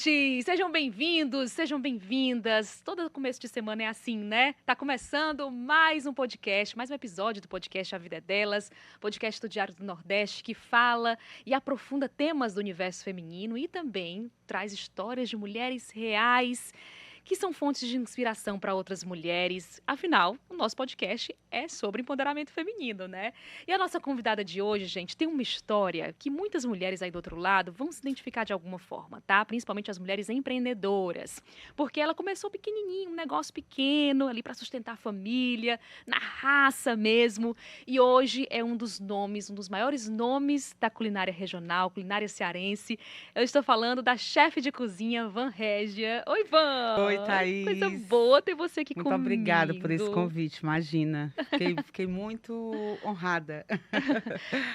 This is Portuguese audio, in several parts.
gente! Sejam bem-vindos, sejam bem-vindas. Todo começo de semana é assim, né? Tá começando mais um podcast, mais um episódio do podcast A Vida é Delas, podcast do Diário do Nordeste, que fala e aprofunda temas do universo feminino e também traz histórias de mulheres reais que são fontes de inspiração para outras mulheres. Afinal, o nosso podcast é sobre empoderamento feminino, né? E a nossa convidada de hoje, gente, tem uma história que muitas mulheres aí do outro lado vão se identificar de alguma forma, tá? Principalmente as mulheres empreendedoras. Porque ela começou pequenininho, um negócio pequeno ali para sustentar a família, na raça mesmo. E hoje é um dos nomes, um dos maiores nomes da culinária regional, culinária cearense. Eu estou falando da chefe de cozinha, Van Régia. Oi, Oi, Van! Coisa Thaís. boa ter você aqui Muito obrigada por esse comigo. convite, imagina. Fiquei muito honrada.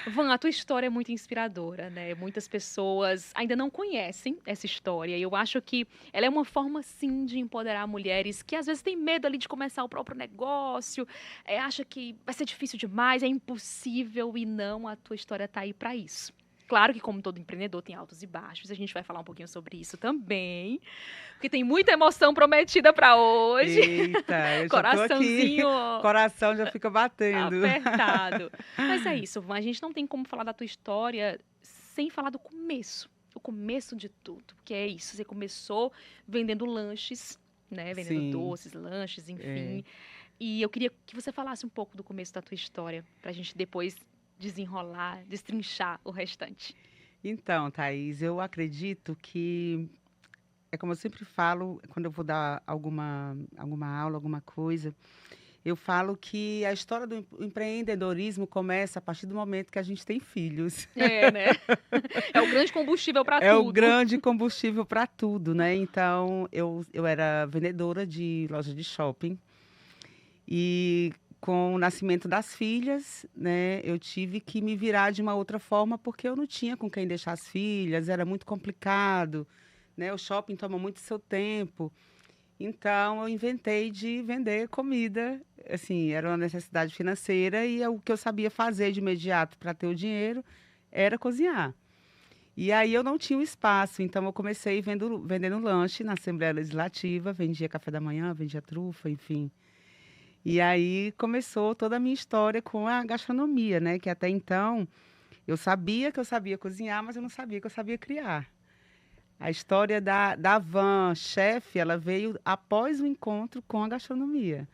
Van, a tua história é muito inspiradora, né? Muitas pessoas ainda não conhecem essa história. E eu acho que ela é uma forma, sim, de empoderar mulheres que às vezes têm medo ali de começar o próprio negócio, acha que vai ser difícil demais, é impossível. E não, a tua história tá aí para isso. Claro que, como todo empreendedor, tem altos e baixos. A gente vai falar um pouquinho sobre isso também. Porque tem muita emoção prometida para hoje. Eita, eu já tô aqui. Coraçãozinho Coração já fica batendo. apertado. Mas é isso, Van, a gente não tem como falar da tua história sem falar do começo. O começo de tudo. Que é isso, você começou vendendo lanches, né? Vendendo Sim, doces, lanches, é. enfim. E eu queria que você falasse um pouco do começo da tua história, pra gente depois desenrolar, destrinchar o restante. Então, Thaís, eu acredito que é como eu sempre falo, quando eu vou dar alguma aula, alguma coisa, eu falo que a história do empreendedorismo começa a partir do momento que a gente tem filhos. É, né? É o grande combustível para É o tudo. grande combustível para tudo, né? Então, eu era vendedora de loja de shopping e com o nascimento das filhas, né, eu tive que me virar de uma outra forma porque eu não tinha com quem deixar as filhas, era muito complicado, né? O shopping toma muito seu tempo. Então, eu inventei de vender comida. Assim, era uma necessidade financeira e o que eu sabia fazer de imediato para ter o dinheiro era cozinhar. E aí eu não tinha o espaço, então eu comecei vendendo lanche na Assembleia Legislativa, vendia café da manhã, vendia trufa, enfim. E aí começou toda a minha história com a gastronomia, né? Que até então eu sabia que eu sabia cozinhar, mas eu não sabia que eu sabia criar. A história da Van, chefe, ela veio após o encontro com a gastronomia.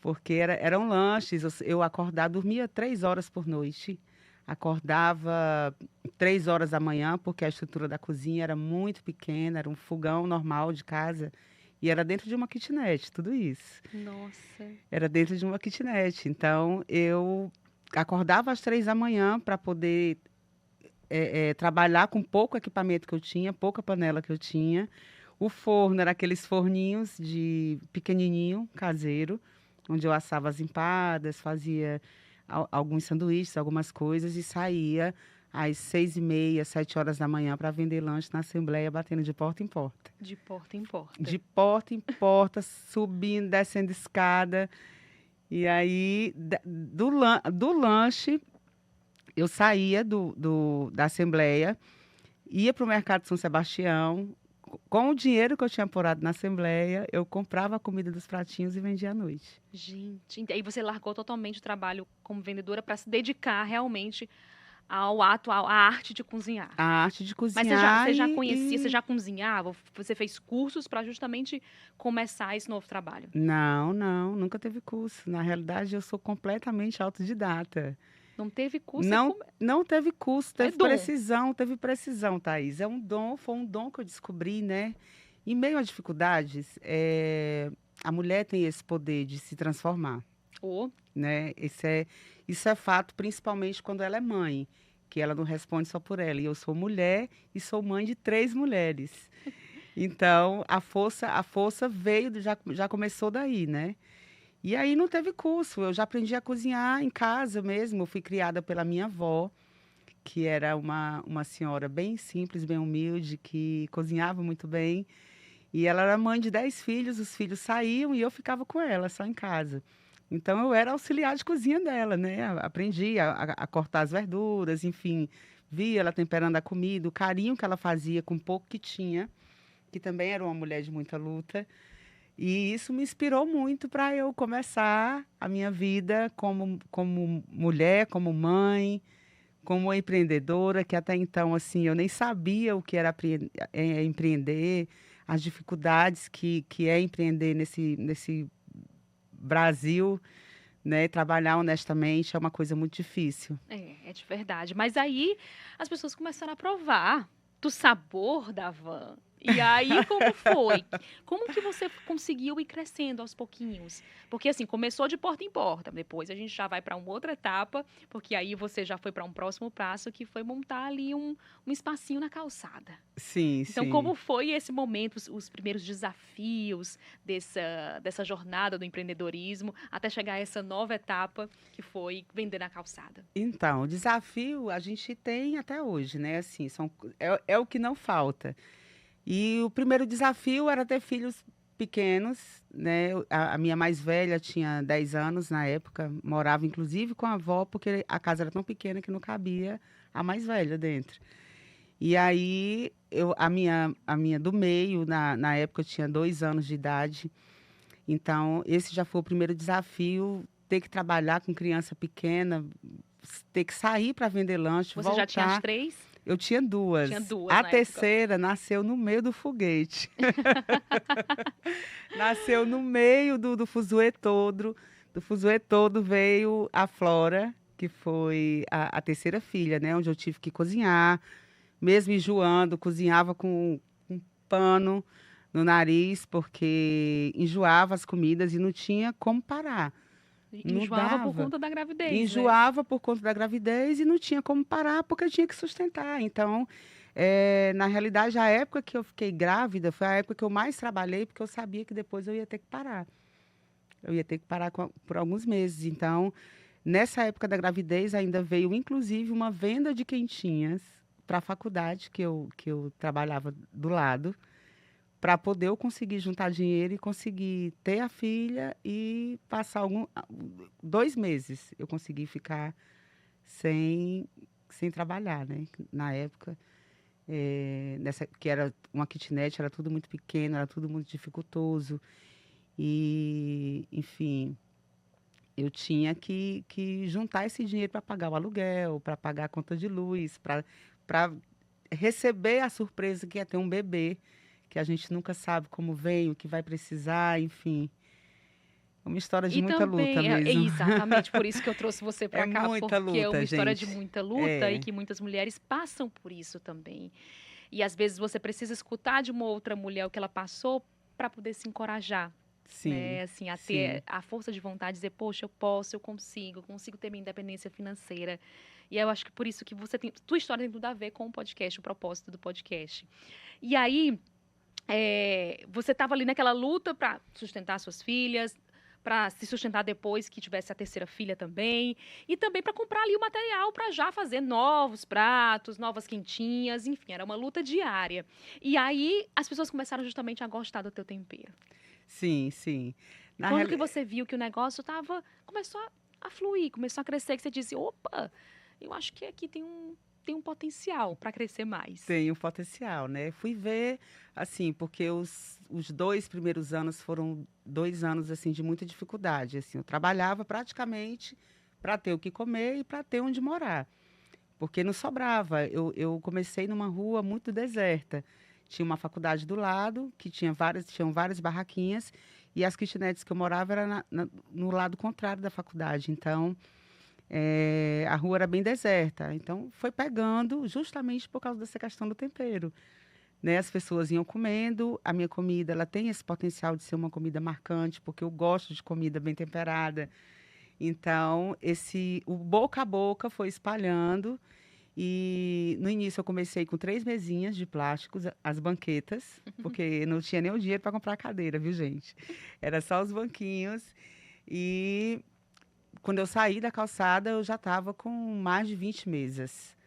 Porque eram lanches, eu acordava, dormia 3 horas por noite. Acordava 3 horas da manhã, porque a estrutura da cozinha era muito pequena, era um fogão normal de casa. E era dentro de uma kitnet, tudo isso. Nossa. Era dentro de uma kitnet. Então, eu acordava às 3 da manhã para poder trabalhar com pouco equipamento que eu tinha, pouca panela que eu tinha. O forno era aqueles forninhos de pequenininho, caseiro, onde eu assava as empadas, fazia alguns sanduíches, algumas coisas e saía às 6h30, 7 horas da manhã para vender lanche na Assembleia, batendo de porta em porta. De porta em porta. De porta em porta, subindo, descendo escada. E aí, do lanche, eu saía da Assembleia, ia para o Mercado São Sebastião. Com o dinheiro que eu tinha apurado na Assembleia, eu comprava a comida dos pratinhos e vendia à noite. Gente, aí você largou totalmente o trabalho como vendedora para se dedicar realmente ao ato, à arte de cozinhar. A arte de Mas você cozinhar já conhecia, você já cozinhava? Você fez cursos para justamente começar esse novo trabalho? Não, não, nunca teve curso. Na realidade, eu sou completamente autodidata. Não teve curso, Não, não teve curso, é dom. teve precisão, Thaís. É um dom, foi um dom que eu descobri, né? Em meio a dificuldades, a mulher tem esse poder de se transformar, Oh, né? Isso é fato, principalmente quando ela é mãe, que ela não responde só por ela. E eu sou mulher e sou mãe de 3 mulheres. Então, a força veio, já começou daí, né? E aí não teve curso, eu já aprendi a cozinhar em casa mesmo. Eu fui criada pela minha avó, que era uma senhora bem simples, bem humilde, que cozinhava muito bem. E ela era mãe de 10 filhos, os filhos saíam e eu ficava com ela, só em casa. Então eu era auxiliar de cozinha dela, né? Aprendi a cortar as verduras, enfim, via ela temperando a comida, o carinho que ela fazia com o pouco que tinha. que também era uma mulher de muita luta. E isso me inspirou muito para eu começar a minha vida como mulher, como mãe, como empreendedora, que até então, assim, eu nem sabia o que era empreender, as dificuldades que é empreender nesse Brasil, né? Trabalhar honestamente é uma coisa muito difícil. É de verdade. Mas aí as pessoas começaram a provar do sabor da van. E aí, como foi? Como que você conseguiu ir crescendo aos pouquinhos? Porque assim, começou de porta em porta, depois a gente já vai para uma outra etapa, porque aí você já foi para um próximo passo, que foi montar ali um espacinho na calçada. Sim, Então, sim. como foi esse momento, os primeiros desafios dessa jornada do empreendedorismo, até chegar a essa nova etapa que foi vender na calçada? Então, o desafio a gente tem até hoje, né? Assim, é o que não falta. E o primeiro desafio era ter filhos pequenos, né? A minha mais velha tinha 10 anos na época, morava inclusive com a avó, porque a casa era tão pequena que não cabia a mais velha dentro. E aí, a minha do meio, na época eu tinha 2 anos de idade. Então, esse já foi o primeiro desafio, ter que trabalhar com criança pequena, ter que sair para vender lanche, Você já tinha as voltar. três? Eu tinha duas. Tinha duas A na época. terceira nasceu no meio do foguete. Nasceu no meio do fuzuê todo. Do fuzuê todo veio a Flora, que foi a terceira filha, né? Onde eu tive que cozinhar, mesmo enjoando, cozinhava com um pano no nariz, porque enjoava as comidas e não tinha como parar. Não Enjoava por dava. conta da gravidez, né? Enjoava por conta da gravidez e não tinha como parar porque eu tinha que sustentar. Então, na realidade, a época que eu fiquei grávida foi a época que eu mais trabalhei, porque eu sabia que depois eu ia ter que parar. Eu ia ter que parar por alguns meses. Então, nessa época da gravidez, ainda veio, inclusive, uma venda de quentinhas para a faculdade que eu trabalhava do lado, para poder eu conseguir juntar dinheiro e conseguir ter a filha e passar 2 meses. Eu consegui ficar sem trabalhar, né? Na época, que era uma kitnet, era tudo muito pequeno, era tudo muito dificultoso. E, enfim, eu tinha que juntar esse dinheiro para pagar o aluguel, para pagar a conta de luz, para receber a surpresa que é ter um bebê, que a gente nunca sabe como vem, o que vai precisar, enfim. É uma história de E muita luta também, é mesmo. exatamente por isso que eu trouxe você É para cá, muita porque é uma luta, história de gente. muita luta e É, que muitas mulheres passam por isso também. E às vezes você precisa escutar de uma outra mulher o que ela passou para poder se encorajar, sim, né? Assim, a ter sim, a força de vontade de dizer, poxa, eu posso, eu consigo ter minha independência financeira. E eu acho que por isso que você tem, tua história tem tudo a ver com o podcast, o propósito do podcast. E aí, você estava ali naquela luta para sustentar suas filhas, para se sustentar depois que tivesse a terceira filha também, e também para comprar ali o material para já fazer novos pratos, novas quentinhas, enfim, era uma luta diária. E aí as pessoas começaram justamente a gostar do teu tempero. sim, sim. Na Quando real, que você viu que o negócio começou a fluir, começou a crescer, que você disse, opa, eu acho que aqui tem um potencial para crescer mais. tem um potencial, né? Fui ver, assim, porque os 2 primeiros anos foram 2 anos, assim, de muita dificuldade. Assim, eu trabalhava praticamente para ter o que comer e para ter onde morar, porque não sobrava. Eu comecei numa rua muito deserta. Tinha uma faculdade do lado, que tinham várias barraquinhas, e as kitnets que eu morava era no lado contrário da faculdade. Então, a rua era bem deserta. Então, foi pegando justamente por causa dessa questão do tempero, né? As pessoas iam comendo, a minha comida, ela tem esse potencial de ser uma comida marcante, porque eu gosto de comida bem temperada. Então, o boca a boca foi espalhando. E no início eu comecei com 3 mesinhas de plásticos, as banquetas, porque não tinha nem o dinheiro para comprar a cadeira, viu, gente? Era só os banquinhos. E quando eu saí da calçada, eu já estava com mais de 20 mesas,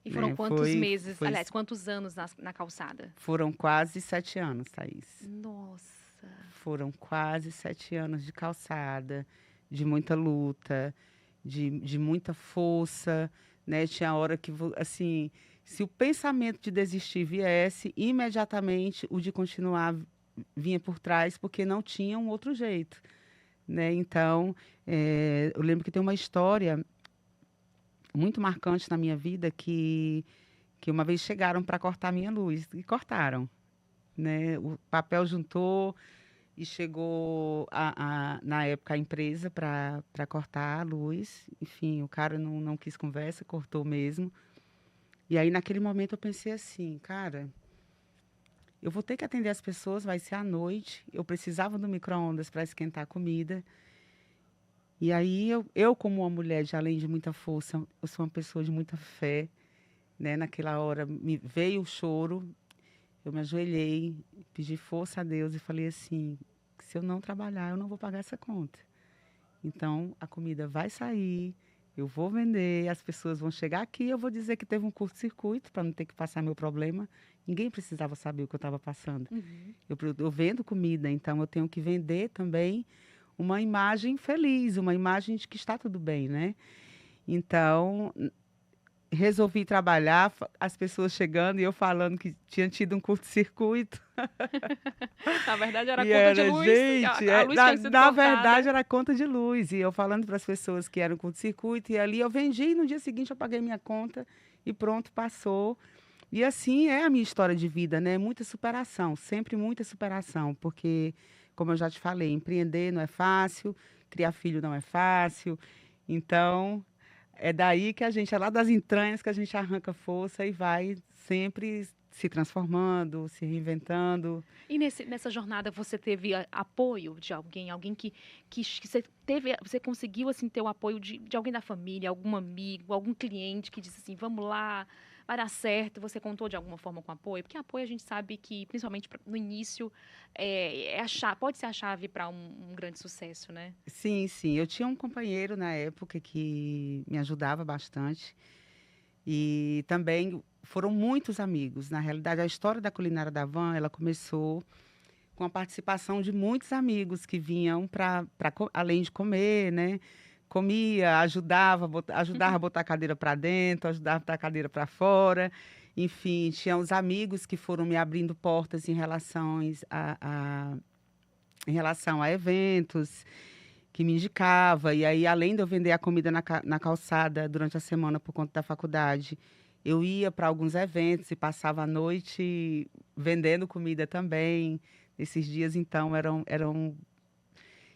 E foram né? quantos meses, Foi, aliás, quantos anos na calçada? foram quase 7 anos, Thaís. Nossa. Foram quase 7 anos de calçada, de muita luta, de muita força, né? Tinha hora que, assim, Se o pensamento de desistir viesse, imediatamente o de continuar vinha por trás, porque não tinha um outro jeito, né? Então, eu lembro que tem uma história muito marcante na minha vida que uma vez chegaram para cortar minha luz e cortaram, né? O papel juntou e chegou na época a empresa para cortar a luz. Enfim, o cara não quis conversa, cortou mesmo. E aí naquele momento eu pensei assim, cara, eu vou ter que atender as pessoas, vai ser à noite. Eu precisava do micro-ondas para esquentar a comida. E aí eu como uma mulher de além de muita força, eu sou uma pessoa de muita fé, né? Naquela hora me veio o choro, eu me ajoelhei, pedi força a Deus e falei assim, se eu não trabalhar, eu não vou pagar essa conta. Então, a comida vai sair, eu vou vender, as pessoas vão chegar aqui, eu vou dizer que teve um curto-circuito para não ter que passar meu problema. Ninguém precisava saber o que eu estava passando. Uhum. Eu vendo comida, então eu tenho que vender também uma imagem feliz, uma imagem de que está tudo bem, né? Então, resolvi trabalhar, as pessoas chegando e eu falando que tinha tido um curto-circuito. Na verdade, era a E conta de era, luz, gente, a luz tinha sido na cortada. verdade era conta de luz. E eu falando para as pessoas que eram curto-circuito, e ali eu vendi, e no dia seguinte eu paguei minha conta e pronto, passou. E assim é a minha história de vida, né? Muita superação, sempre muita superação, porque, como eu já te falei, empreender não é fácil, criar filho não é fácil. Então, é daí que a gente, é lá das entranhas que a gente arranca força e vai sempre se transformando, se reinventando. E nessa jornada você teve apoio de alguém, alguém que você teve, você conseguiu assim ter o apoio de alguém da família, algum amigo, algum cliente que disse assim, vamos lá, vai dar certo. Você contou de alguma forma com apoio? Porque apoio a gente sabe que, principalmente no início, pode ser a chave para um grande sucesso, né? Sim, sim. Eu tinha um companheiro na época que me ajudava bastante. E também foram muitos amigos. Na realidade, a história da Culinária da Van, ela começou com a participação de muitos amigos que vinham além de comer, né? Comia, ajudava a botar a cadeira para dentro, ajudava a botar a cadeira para fora. Enfim, tinha os amigos que foram me abrindo portas em relação a eventos que me indicava. E aí, além de eu vender a comida na calçada durante a semana por conta da faculdade, eu ia para alguns eventos e passava a noite vendendo comida também. Esses dias, então, eram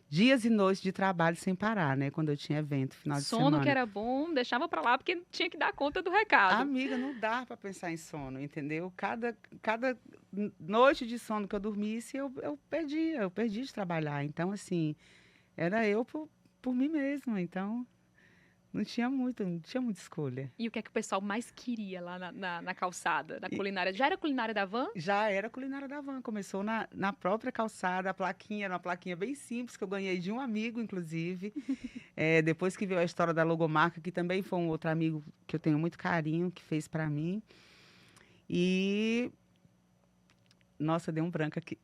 dias e noites de trabalho sem parar, né? Quando eu tinha evento, final de Sono que semana. era bom, deixava para lá porque tinha que dar conta do recado. Amiga, não dá para pensar em sono, entendeu? Cada noite de sono que eu dormisse, eu perdi de trabalhar. Então, assim, era eu por mim mesma. Então, não tinha muita escolha. E o que é que o pessoal mais queria lá na calçada, da culinária? Já era culinária da van? Já era culinária da van, começou na própria calçada, a plaquinha era uma plaquinha bem simples, que eu ganhei de um amigo, inclusive. Depois que veio a história da logomarca, que também foi um outro amigo que eu tenho muito carinho, que fez para mim. E, nossa, deu um branco aqui.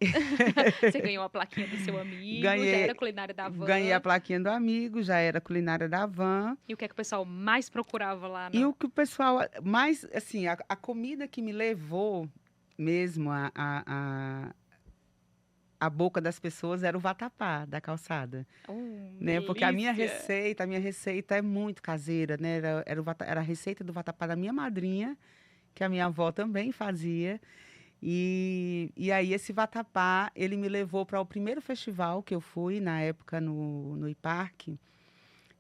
Você ganhou a plaquinha do seu amigo, já Ganhei, era culinária da ganhei a van. plaquinha do amigo, já era culinária da van. E o que é que o pessoal mais procurava lá? E o que o pessoal mais, assim, a comida que me levou mesmo a boca das pessoas era o vatapá da calçada, né? Porque Delícia! a minha receita é muito caseira, né? Era a receita do vatapá da minha madrinha, que a minha avó também fazia. E aí esse vatapá, ele me levou para o primeiro festival que eu fui, na época no IPARC.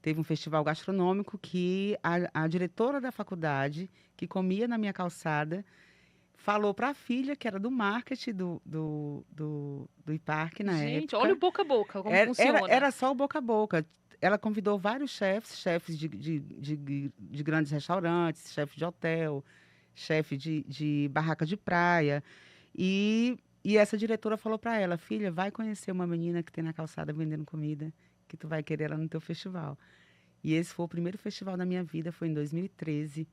Teve um festival gastronômico que a diretora da faculdade, que comia na minha calçada, falou para a filha, que era do marketing do IPARC na Gente, olha o época. boca a boca, como funciona. Era só o boca a boca. Ela convidou vários chefes de grandes restaurantes, chefe de hotel, chefe de barraca de praia. E essa diretora falou para ela, filha, vai conhecer uma menina que tem na calçada vendendo comida, que tu vai querer ela no teu festival. E esse foi o primeiro festival da minha vida, foi em 2013.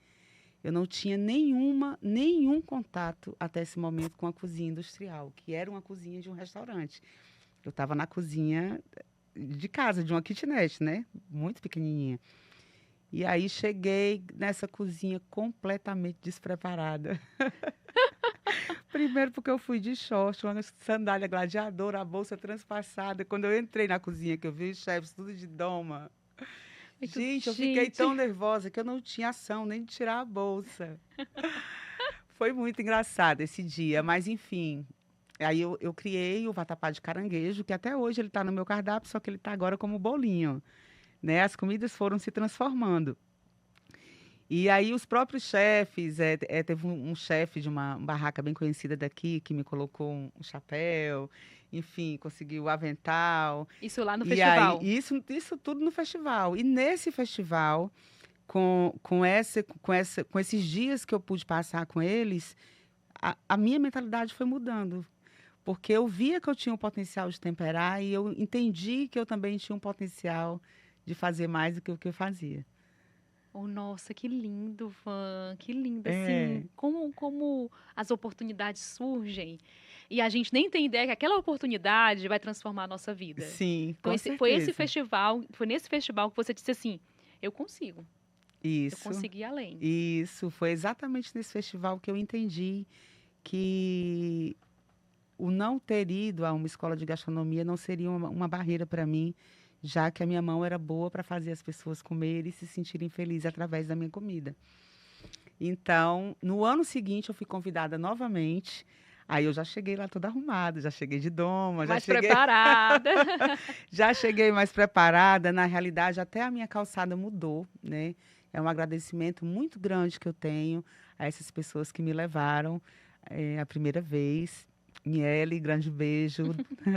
Eu não tinha nenhum contato até esse momento com a cozinha industrial, que era uma cozinha de um restaurante. Eu estava na cozinha de casa, de uma kitnet, né? Muito pequenininha. E aí cheguei nessa cozinha completamente despreparada. Primeiro porque eu fui de short, uma sandália gladiadora, a bolsa transpassada. Quando eu entrei na cozinha, que eu vi os chefes tudo de doma. Gente, eu fiquei tão nervosa que eu não tinha ação nem de tirar a bolsa. Foi muito engraçado esse dia, mas enfim. Aí eu criei o vatapá de caranguejo, que até hoje ele está no meu cardápio, só que ele está agora como bolinho, né? As comidas foram se transformando. E aí os próprios chefes, teve um chefe de uma barraca bem conhecida daqui que me colocou um chapéu, enfim, conseguiu o avental. Isso lá no E aí, festival. isso tudo no festival. E nesse festival, com esses dias que eu pude passar com eles, a minha mentalidade foi mudando. Porque eu via que eu tinha um potencial de temperar e eu entendi que eu também tinha um potencial de fazer mais do que o que eu fazia. Oh, nossa, que lindo, Van, que lindo, É, assim, como as oportunidades surgem e a gente nem tem ideia que aquela oportunidade vai transformar a nossa vida. sim, Então, com foi esse certeza. festival, foi nesse festival que você disse assim, eu Isso, consegui ir além. isso. Foi exatamente nesse festival que eu entendi que o não ter ido a uma escola de gastronomia não seria uma barreira para mim, já que a minha mão era boa para fazer as pessoas comerem e se sentirem felizes através da minha comida. Então, no ano seguinte, eu fui convidada novamente. Aí eu já cheguei lá toda arrumada, já cheguei de doma, Mais preparada. já cheguei mais preparada. Na realidade, até a minha calçada mudou, né? É um agradecimento muito grande que eu tenho a essas pessoas que me levaram a primeira vez. Miele, grande beijo,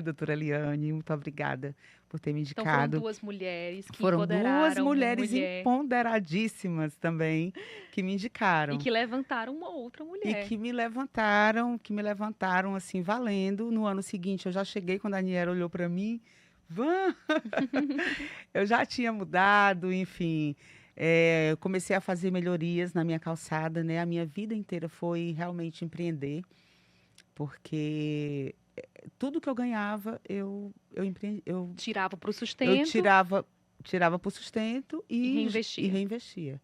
doutora Eliane, muito obrigada por ter me Então foram indicado. duas mulheres que Foram duas empoderaram uma mulheres mulher empoderadíssimas também que me e indicaram que levantaram uma outra e mulher. que me levantaram assim valendo. No ano seguinte eu já cheguei quando a Aniela olhou para mim, Van, eu já tinha mudado, enfim, eu comecei a fazer melhorias na minha calçada, né? A minha vida inteira foi realmente empreender, porque tudo que eu ganhava Tirava para o eu sustento tirava para o sustento e e reinvestia. reinvestia.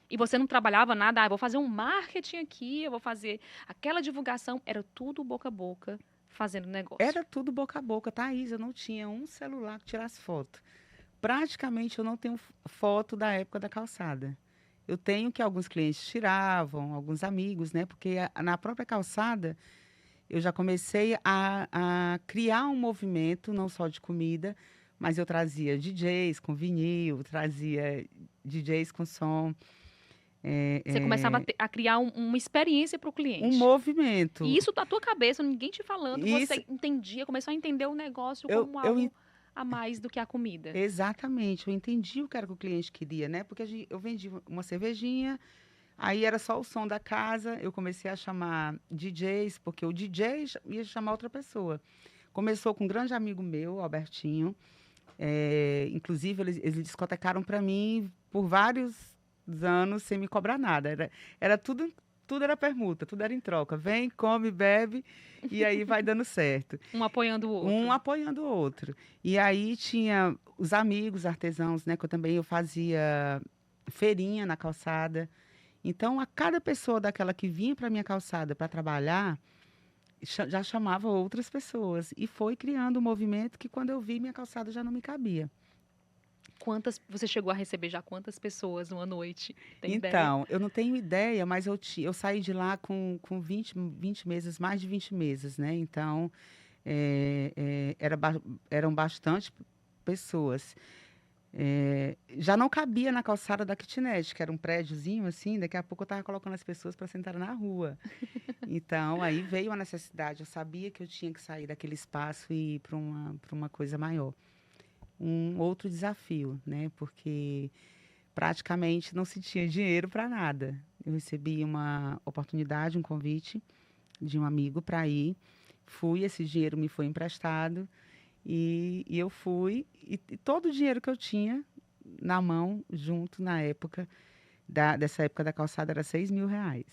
E você não trabalhava nada, eu vou fazer um marketing aqui, eu vou fazer aquela divulgação, era tudo boca a boca, fazendo negócio. Era tudo boca a boca. Thaís, eu não tinha um celular que tirasse foto. Praticamente eu não tenho foto da época da calçada. Eu tenho que alguns clientes tiravam, alguns amigos, né? Porque na própria calçada eu já comecei a criar um movimento, não só de comida, mas eu trazia DJs com vinil, trazia DJs com som, Você começava a criar uma experiência para o um cliente. E movimento. isso da tua cabeça, ninguém te falando, Isso, você entendia, começou a entender o negócio eu, como eu, algo a mais do que a comida. exatamente, eu entendi o que era que o cliente queria, né? Porque eu vendi uma cervejinha, aí era só o som da casa, eu comecei a chamar DJs, porque o DJ ia chamar outra pessoa. Começou com um grande amigo meu, Albertinho, inclusive eles discotecaram para mim por vários anos sem me cobrar nada. Era tudo era permuta, tudo era em troca. Vem, come, bebe, e aí vai dando certo. Um apoiando o Um outro. apoiando o outro. E aí tinha os amigos artesãos, né? Que eu fazia feirinha na calçada. Então, a cada pessoa daquela que vinha para minha calçada para trabalhar, já chamava outras pessoas. E foi criando um movimento que, quando eu vi, minha calçada já não me cabia. Você chegou a receber já quantas pessoas uma noite? Tem ideia? Então, eu não tenho ideia, mas eu saí de lá com 20 mesas, mais de 20 mesas, né? Então, eram bastante pessoas. Já não cabia na calçada da kitnet, que era um prédiozinho assim, daqui a pouco eu estava colocando as pessoas para sentar na rua. Então, aí veio a necessidade, eu sabia que eu tinha que sair daquele espaço e ir para uma coisa maior. Um outro desafio, né? Porque praticamente não se tinha dinheiro para nada. Eu recebi uma oportunidade, um convite de um amigo para ir. Fui, esse dinheiro me foi emprestado e eu fui. E todo o dinheiro que eu tinha na mão, junto na época, dessa época da calçada, era R$ 6.000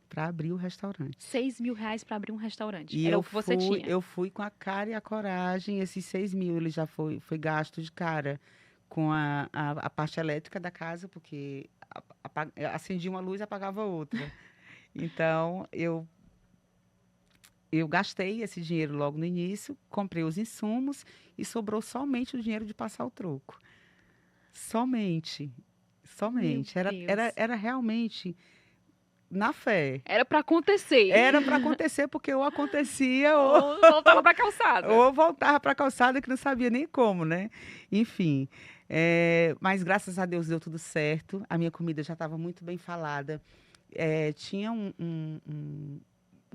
para abrir o restaurante. R$ 6.000 para abrir um restaurante. E Era o que você tinha. eu fui com a cara e a coragem. Esses 6.000, ele já foi gasto de cara com a parte elétrica da casa, porque acendia uma luz e apagava outra. Então, eu gastei esse dinheiro logo no início, comprei os insumos e sobrou somente o dinheiro de passar o troco. Somente. Meu Somente. Deus. Era realmente na fé. Era para acontecer. Era para acontecer, porque ou acontecia Ou voltava para calçada. ou voltava para a calçada que não sabia nem como, né? Enfim. Mas graças a Deus deu tudo certo. A minha comida já estava muito bem falada. Tinha um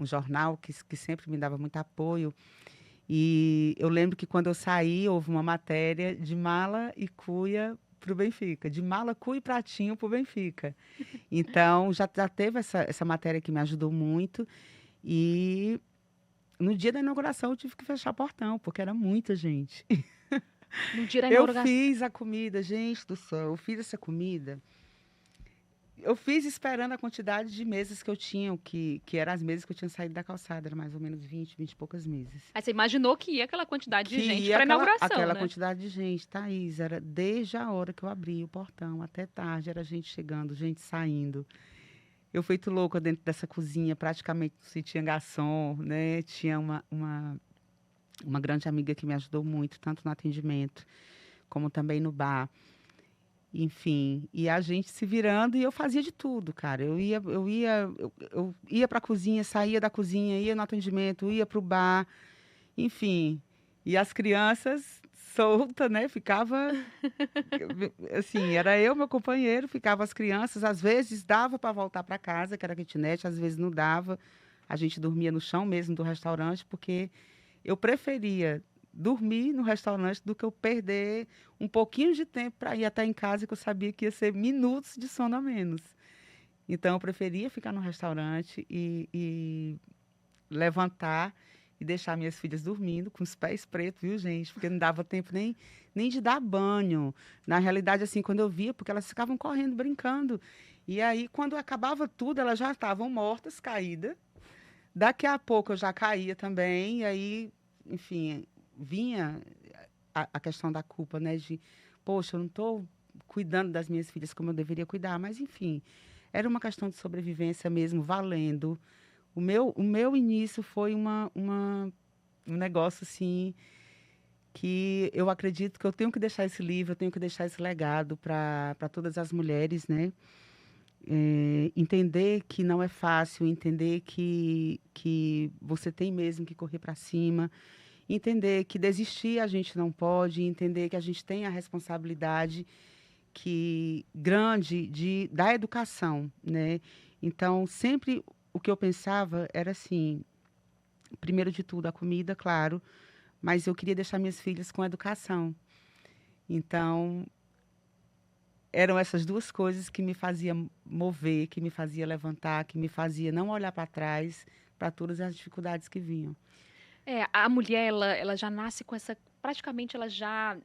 jornal que sempre me dava muito apoio. E eu lembro que quando eu saí, houve uma matéria de mala e cuia para o Benfica, de mala, cuia e pratinho para o Benfica. Então, já teve essa matéria que me ajudou muito. E no dia da inauguração, eu tive que fechar portão, porque era muita gente. No dia da Eu inauguração. fiz a comida, gente do céu, eu fiz essa comida. Eu fiz esperando a quantidade de mesas que eu tinha, que eram as mesas que eu tinha saído da calçada, era mais ou menos 20 e poucas mesas. Aí você imaginou que ia aquela quantidade de Que gente ia para inauguração, aquela né? quantidade de gente, Thaís, era desde a hora que eu abri o portão até tarde, era gente chegando, gente saindo. Eu feito louca dentro dessa cozinha, praticamente se tinha garçom, né? Tinha uma grande amiga que me ajudou muito, tanto no atendimento como também no bar. Enfim, e a gente se virando e eu fazia de tudo, cara. Eu ia para a cozinha, saía da cozinha, ia no atendimento, ia para o bar, enfim. E as crianças soltas, né? Ficava assim, era eu, meu companheiro, ficava as crianças, às vezes dava para voltar para casa, que era kitnet, às vezes não dava. A gente dormia no chão mesmo do restaurante, porque eu preferia dormir no restaurante do que eu perder um pouquinho de tempo para ir até em casa, que eu sabia que ia ser minutos de sono a menos. Então, eu preferia ficar no restaurante e levantar e deixar minhas filhas dormindo com os pés pretos, viu, gente? Porque não dava tempo nem de dar banho. Na realidade, assim, quando eu via, porque elas ficavam correndo, brincando. E aí, quando acabava tudo, elas já estavam mortas, caídas. Daqui a pouco eu já caía também. E aí, enfim, vinha a questão da culpa, né? De, poxa, eu não estou cuidando das minhas filhas como eu deveria cuidar. Mas, enfim, era uma questão de sobrevivência mesmo, valendo. O meu início foi um negócio assim que eu acredito que eu tenho que deixar esse livro, eu tenho que deixar esse legado para todas as mulheres, né? Entender que não é fácil, entender que você tem mesmo que correr para cima, entender que desistir a gente não pode, entender que a gente tem a responsabilidade grande da educação, né? Então, sempre o que eu pensava era assim, primeiro de tudo, a comida, claro, mas eu queria deixar minhas filhas com educação. Então, eram essas duas coisas que me faziam mover, que me fazia levantar, que me fazia não olhar para trás para todas as dificuldades que vinham. A mulher, ela já nasce com essa, praticamente ela já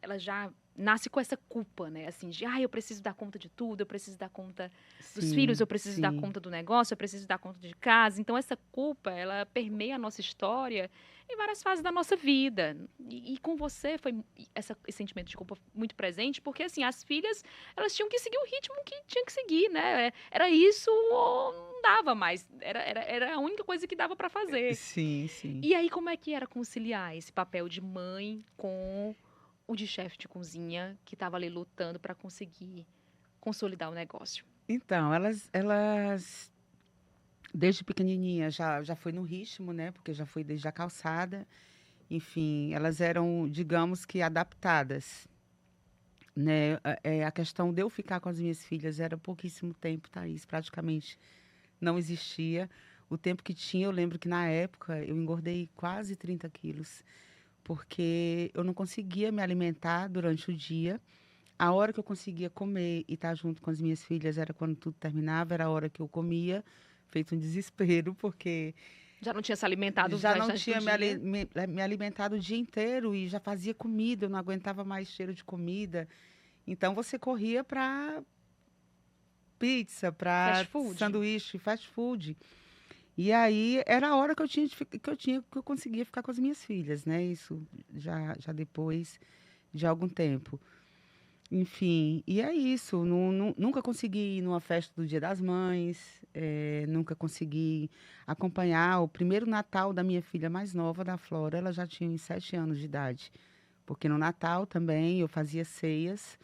nasce com essa culpa, né? Assim, de, eu preciso dar conta de tudo, eu preciso dar conta dos filhos, Sim, eu preciso dar sim. conta do negócio, eu preciso dar conta de casa. Então, essa culpa, ela permeia a nossa história em várias fases da nossa vida. E com você foi esse sentimento de culpa muito presente, porque, assim, as filhas, elas tinham que seguir o ritmo que tinha que seguir, né? Era isso ou não dava mais. Era a única coisa que dava para fazer. Sim, sim. E aí, como é que era conciliar esse papel de mãe com o de chefe de cozinha, que estava ali lutando para conseguir consolidar o negócio? Então, elas desde pequenininha já foi no ritmo, né? Porque já foi desde a calçada. Enfim, elas eram, digamos que, adaptadas, né? A questão de eu ficar com as minhas filhas era pouquíssimo tempo, Thaís, praticamente não existia. O tempo que tinha, eu lembro que na época eu engordei quase 30 quilos, porque eu não conseguia me alimentar durante o dia. A hora que eu conseguia comer e estar junto com as minhas filhas era quando tudo terminava, era a hora que eu comia, feito um desespero, porque Já não tinha se alimentado o já não restante do tinha dia? me alimentado o dia inteiro e já fazia comida, eu não aguentava mais cheiro de comida. Então você corria para pizza, Fast para food? sanduíche, fast food. E aí era a hora que que eu conseguia ficar com as minhas filhas, né? Isso já depois de algum tempo. Enfim, e é isso. Nunca consegui ir numa festa do Dia das Mães, nunca consegui acompanhar o primeiro Natal da minha filha mais nova, da Flora. Ela já tinha uns 7 anos de idade. Porque no Natal também eu fazia ceias,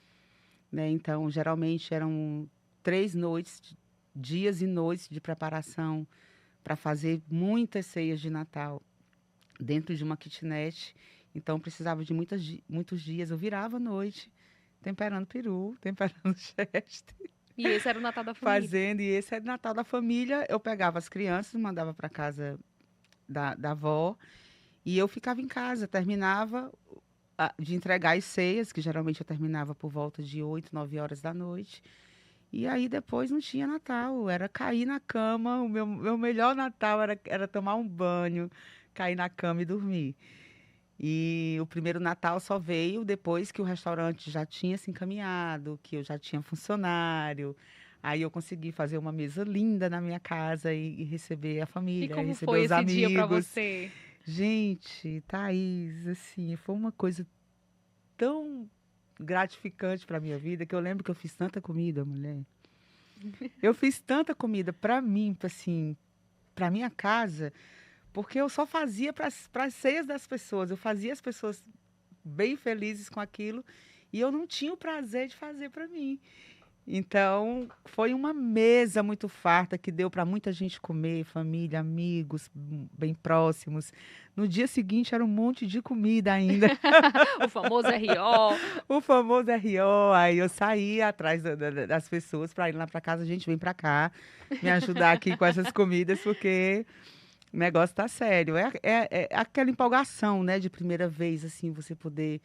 né? Então, geralmente eram 3 noites, dias e noites de preparação para fazer muitas ceias de Natal dentro de uma kitnet. Então, precisava de muitos dias. Eu virava à noite temperando peru, temperando cheste, E esse era o Natal da família. fazendo. E esse é o Natal da família. Eu pegava as crianças, mandava para casa da avó e eu ficava em casa. Terminava de entregar as ceias, que geralmente eu terminava por volta de 8, 9 horas da noite. E aí depois não tinha Natal, era cair na cama. O meu melhor Natal era tomar um banho, cair na cama e dormir. E o primeiro Natal só veio depois que o restaurante já tinha se encaminhado, que eu já tinha funcionário. Aí eu consegui fazer uma mesa linda na minha casa e receber a E família, como receber foi os esse dia para amigos. você? Gente, Thaís, assim, foi uma coisa tão gratificante para minha vida que eu lembro que eu fiz tanta comida, mulher. Eu fiz tanta comida para mim, assim, para minha casa, porque eu só fazia para as ceias das pessoas. Eu fazia as pessoas bem felizes com aquilo e eu não tinha o prazer de fazer para mim. Então, foi uma mesa muito farta que deu para muita gente comer, família, amigos, bem próximos. No dia seguinte era um monte de comida ainda. O famoso RO. O famoso RO. Aí eu saía atrás das pessoas para ir lá para casa. Gente, vem para cá me ajudar aqui com essas comidas, porque o negócio tá sério. É aquela empolgação, né, de primeira vez, assim, você poder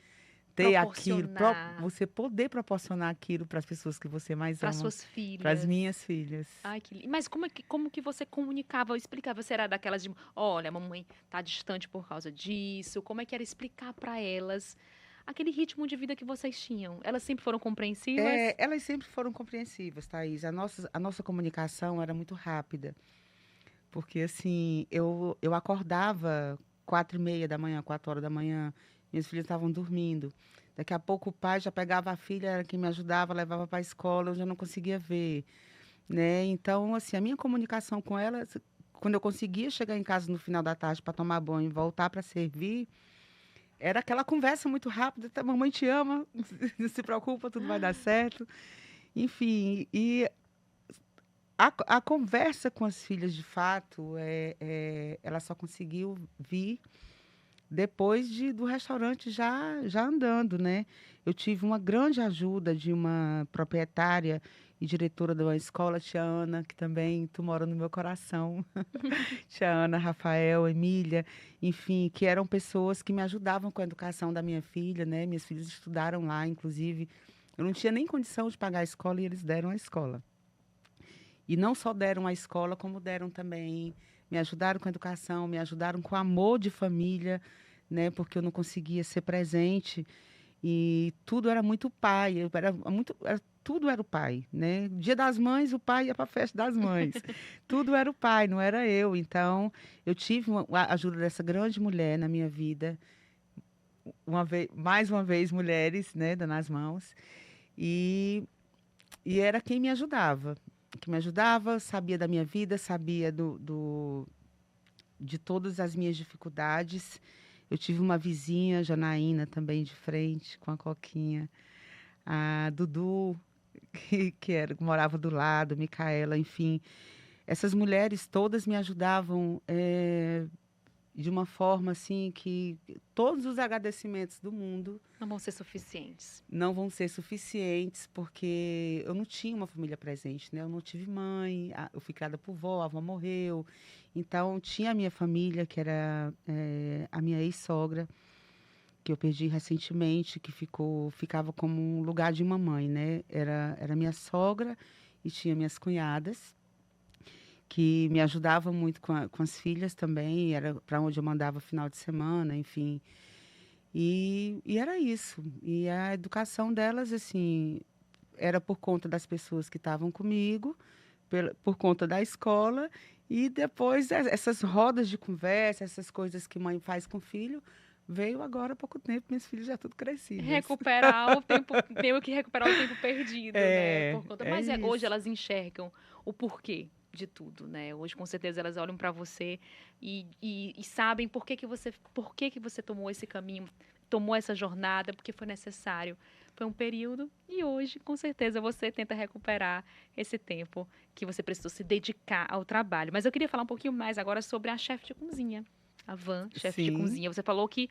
ter aquilo, Proporcionar você poder proporcionar aquilo para as pessoas que você mais para ama, suas para as filhas. minhas filhas. Ai, mas como que você comunicava, explicava? Você era daquelas de, olha, a mamãe tá distante por causa disso. Como é que era explicar para elas aquele ritmo de vida que vocês tinham? Elas sempre foram compreensivas? Elas sempre foram compreensivas, Thaís. A nossa comunicação era muito rápida, porque assim, eu acordava 4h30 da manhã, 4 horas da manhã, minhas filhas estavam dormindo. Daqui a pouco o pai já pegava a filha, era quem me ajudava, levava para a escola, eu já não conseguia ver, né? Então, assim, a minha comunicação com elas, quando eu conseguia chegar em casa no final da tarde para tomar banho e voltar para servir, era aquela conversa muito rápida, "Tá, mamãe te ama, não se preocupa, tudo vai dar certo." Enfim, e a conversa com as filhas, de fato, ela só conseguiu vir depois do restaurante já andando, né? Eu tive uma grande ajuda de uma proprietária e diretora de uma escola, tia Ana, que também tu mora no meu coração. Tia Ana, Rafael, Emília, enfim, que eram pessoas que me ajudavam com a educação da minha filha, né? Minhas filhas estudaram lá, inclusive. Eu não tinha nem condição de pagar a escola e eles deram a escola. E não só deram a escola, como deram também, me ajudaram com a educação, me ajudaram com amor de família, né? Porque eu não conseguia ser presente e tudo era muito pai, tudo era o pai, né? Dia das Mães, o pai ia para a festa das mães. Tudo era o pai, não era eu. Então, eu tive a ajuda dessa grande mulher na minha vida, mais uma vez, mulheres, né, dando as mãos. E, e era quem me ajudava. Que me ajudava, sabia da minha vida, sabia de todas as minhas dificuldades. Eu tive uma vizinha, Janaína, também de frente, com a Coquinha. A Dudu, que morava do lado, Micaela, enfim. Essas mulheres todas me ajudavam de uma forma assim que todos os agradecimentos do mundo Não vão ser suficientes. não vão ser suficientes, porque eu não tinha uma família presente, né? Eu não tive mãe, eu fui criada por vó, a avó morreu. Então, tinha a minha família, que era a minha ex-sogra, que eu perdi recentemente, que ficava como um lugar de mamãe, né? Era minha sogra e tinha minhas cunhadas, que me ajudavam muito com as filhas também, era para onde eu mandava final de semana, enfim. E era isso. E a educação delas, assim, era por conta das pessoas que estavam comigo, por conta da escola, e depois essas rodas de conversa, essas coisas que mãe faz com filho, Veio agora há pouco tempo, minhas filhas já tudo crescidas. Recuperar o tempo, tenho que recuperar o tempo perdido, né? Por conta. É Mas hoje isso. elas enxergam o porquê de tudo, né? Hoje, com certeza, elas olham para você e sabem por que você tomou esse caminho, tomou essa jornada, porque foi necessário. Foi um período e hoje, com certeza, você tenta recuperar esse tempo que você precisou se dedicar ao trabalho. Mas eu queria falar um pouquinho mais agora sobre a chefe de cozinha, a Van, chefe de Sim. cozinha. Você falou que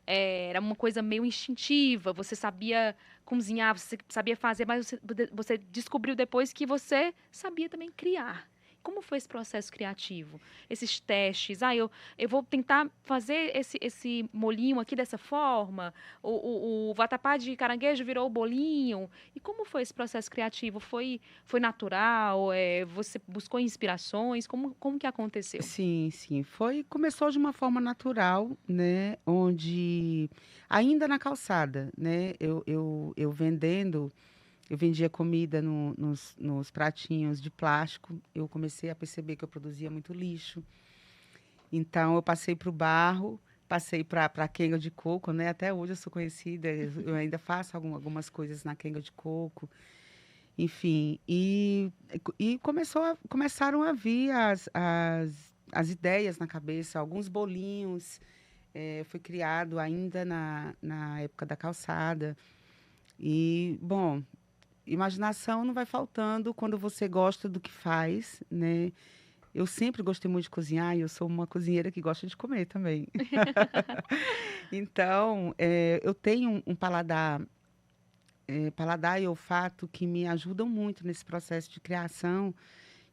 era uma coisa meio instintiva, você sabia cozinhar, você sabia fazer, mas você descobriu depois que você sabia também criar. Como foi esse processo criativo? Esses testes? Eu vou tentar fazer esse molinho aqui dessa forma. O vatapá de caranguejo virou o bolinho. E como foi esse processo criativo? Foi natural? Você buscou inspirações? Como que aconteceu? Sim, sim. Começou de uma forma natural, né? Onde, ainda na calçada, né? Eu vendendo, eu vendia comida nos pratinhos de plástico. Eu comecei a perceber que eu produzia muito lixo. Então, eu passei para o barro, passei para a quenga de coco, né? Até hoje eu sou conhecida, eu ainda faço algumas coisas na quenga de coco. Enfim, e começaram a vir as ideias na cabeça, alguns bolinhos. Foi criado ainda na época da calçada. E, bom, imaginação não vai faltando quando você gosta do que faz, né? Eu sempre gostei muito de cozinhar e eu sou uma cozinheira que gosta de comer também. Então, eu tenho um paladar e olfato que me ajudam muito nesse processo de criação,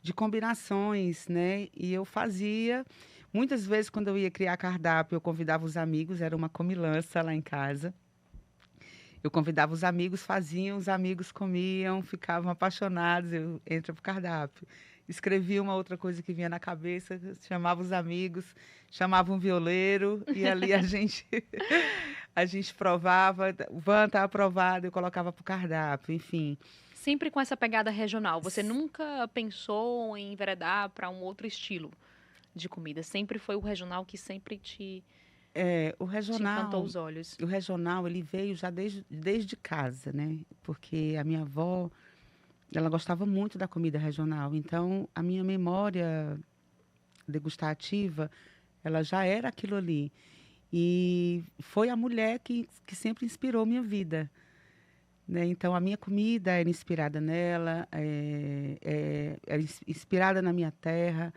de combinações, né? E eu fazia, muitas vezes quando eu ia criar cardápio, eu convidava os amigos, era uma comilança lá em casa. Eu convidava os amigos, faziam, os amigos comiam, ficavam apaixonados, eu entro pro cardápio. Escrevia uma outra coisa que vinha na cabeça, chamava os amigos, chamava um violeiro e ali a gente a gente provava, o van tá aprovado, eu colocava pro cardápio, enfim. Sempre com essa pegada regional. Você nunca pensou em enveredar para um outro estilo de comida? Sempre foi o regional que sempre É, te encantou os olhos. o regional, ele veio já desde casa, né? Porque a minha avó, ela gostava muito da comida regional. Então, a minha memória degustativa, ela já era aquilo ali. E foi a mulher que sempre inspirou minha vida, né? Então, a minha comida era inspirada nela, era inspirada na minha terra,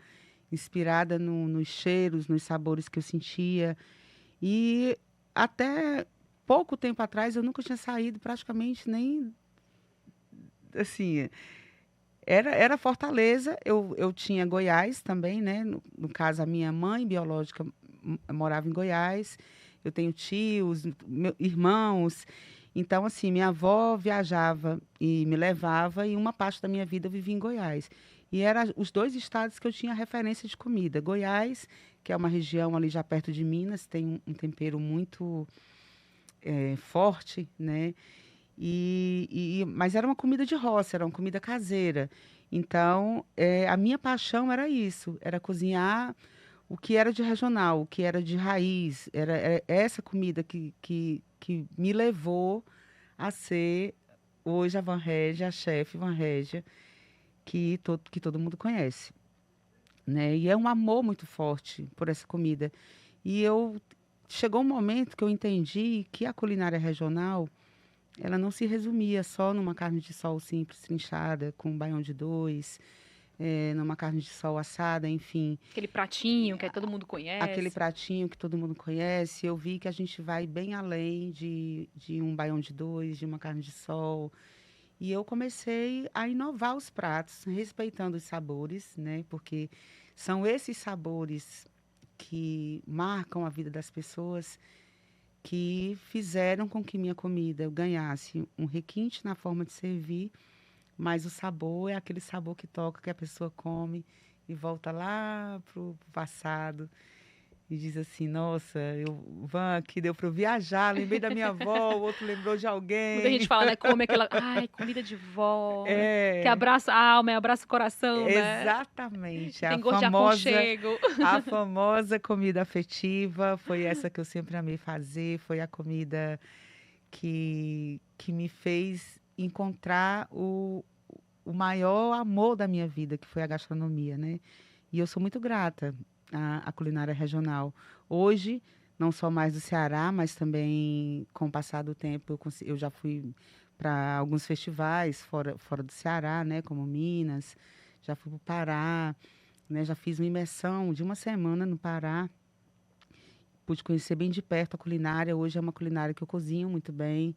inspirada nos cheiros, nos sabores que eu sentia. E até pouco tempo atrás eu nunca tinha saído praticamente nem assim. Era Fortaleza, eu tinha Goiás também, né? No caso, a minha mãe biológica morava em Goiás. Eu tenho tios, irmãos. Então, assim, minha avó viajava e me levava, e uma parte da minha vida eu vivia em Goiás. E eram os dois estados que eu tinha referência de comida. Goiás, que é uma região ali já perto de Minas, tem um tempero muito forte, né? Mas era uma comida de roça, era uma comida caseira. Então, a minha paixão era isso, era cozinhar o que era de regional, o que era de raiz. Era essa comida que me levou a ser hoje a Van Régia, a chefe Van Régia, que todo mundo conhece, né? E é um amor muito forte por essa comida. E chegou um momento que eu entendi que a culinária regional ela não se resumia só numa carne de sol simples, trinchada, com baião de dois, numa carne de sol assada, enfim. Aquele pratinho que todo mundo Aquele conhece. pratinho que todo mundo conhece. Eu vi que a gente vai bem além de um baião de dois, de uma carne de sol. E eu comecei a inovar os pratos, respeitando os sabores, né? Porque são esses sabores que marcam a vida das pessoas que fizeram com que minha comida ganhasse um requinte na forma de servir, mas o sabor é aquele sabor que toca, que a pessoa come e volta lá pro passado. e diz assim, nossa, Van, que deu para eu viajar, lembrei da minha avó, o outro lembrou de Muita alguém. gente fala, né? Come aquela. Ai, comida de vó. Que É, abraça a alma, abraça o coração, né? exatamente, Que tem gosto de aconchego. a famosa comida afetiva, foi essa que eu sempre amei fazer, foi a comida que me fez encontrar o maior amor da minha vida, que foi a gastronomia, né? E eu sou muito grata à culinária regional. Hoje, não só mais do Ceará, mas também, com o passar do tempo, eu já fui para alguns festivais fora do Ceará, né? Como Minas, já fui para o Pará, né? Já fiz uma imersão de uma semana no Pará. Pude conhecer bem de perto a culinária. Hoje é uma culinária que eu cozinho muito bem,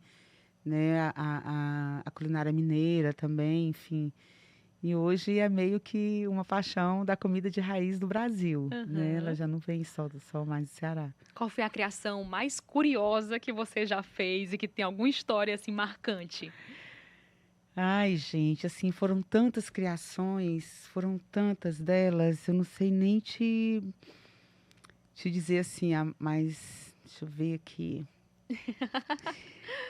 né? A culinária mineira também, enfim. E hoje é meio que uma paixão da comida de raiz do Brasil, né? Ela Aham. já não vem só mais do Ceará. Qual foi a criação mais curiosa que você já fez e que tem alguma história assim marcante? Ai, gente, assim, foram tantas criações, foram tantas delas, eu não sei nem te dizer assim, mas deixa eu ver aqui.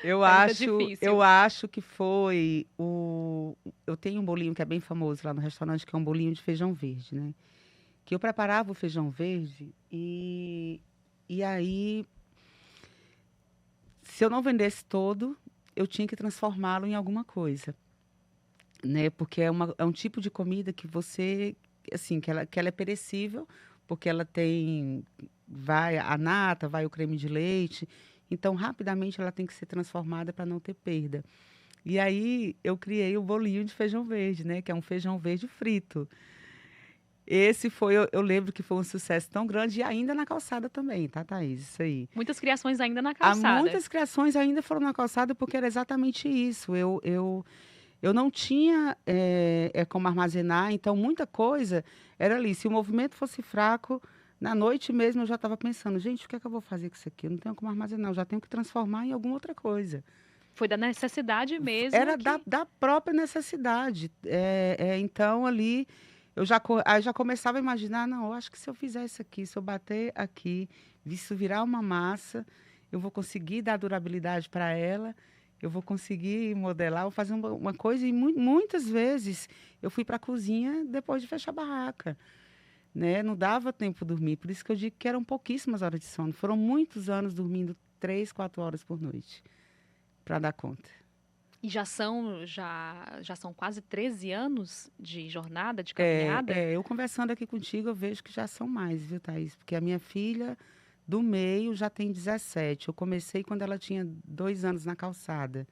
Pergunta difícil. Eu acho que foi eu tenho um bolinho que é bem famoso lá no restaurante, que é um bolinho de feijão verde, né? Que eu preparava o feijão verde e aí, se eu não vendesse todo, eu tinha que transformá-lo em alguma coisa, né? Porque é um tipo de comida que você, assim, que ela é perecível, porque ela tem, vai a nata, vai o creme de leite, então rapidamente ela tem que ser transformada para não ter perda. E aí eu criei o bolinho de feijão verde, né? Que é um feijão verde frito. Esse foi, eu lembro que foi um sucesso tão grande e ainda na calçada também, tá, Thaís? Isso aí. Muitas criações ainda na Há calçada. muitas criações ainda foram na calçada porque era exatamente isso. Eu não tinha como armazenar, então muita coisa era ali. Se o movimento fosse fraco, na noite mesmo eu já estava pensando, gente, o que é que eu vou fazer com isso aqui? Eu não tenho como armazenar, eu já tenho que transformar em alguma outra coisa. Foi da necessidade mesmo Era que. da própria necessidade. Então, ali, aí já começava a imaginar, não, eu acho que se eu fizer isso aqui, se eu bater aqui, isso virar uma massa, eu vou conseguir dar durabilidade para ela, eu vou conseguir modelar, vou fazer uma coisa. E muitas vezes eu fui para a cozinha depois de fechar a barraca, né? Não dava tempo de dormir. Por isso que eu digo que eram pouquíssimas horas de sono. Foram muitos anos dormindo 3, 4 horas por noite para dar conta. E já são quase 13 anos de jornada, de caminhada. Eu conversando aqui contigo, eu vejo que já são mais, viu, Thaís? Porque a minha filha do meio já tem 17. Eu comecei quando ela tinha 2 anos na calçada.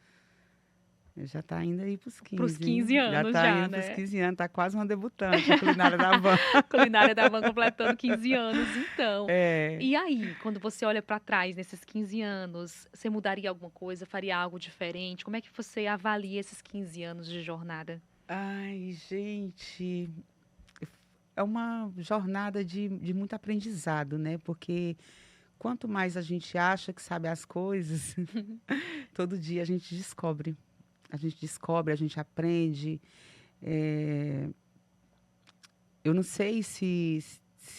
Já está indo aí para os Para os 15, hein? 15 Já anos está já, indo para os né? 15 anos, está quase uma debutante, a culinária da van. Culinária da Van completando 15 anos, então. É. E aí, quando você olha para trás nesses 15 anos, você mudaria alguma coisa, faria algo diferente? Como é que você avalia esses 15 anos de jornada? Ai, gente, é uma jornada de muito aprendizado, né? Porque quanto mais a gente acha que sabe as coisas, todo dia a gente descobre. A gente descobre, a gente aprende. É, eu não sei se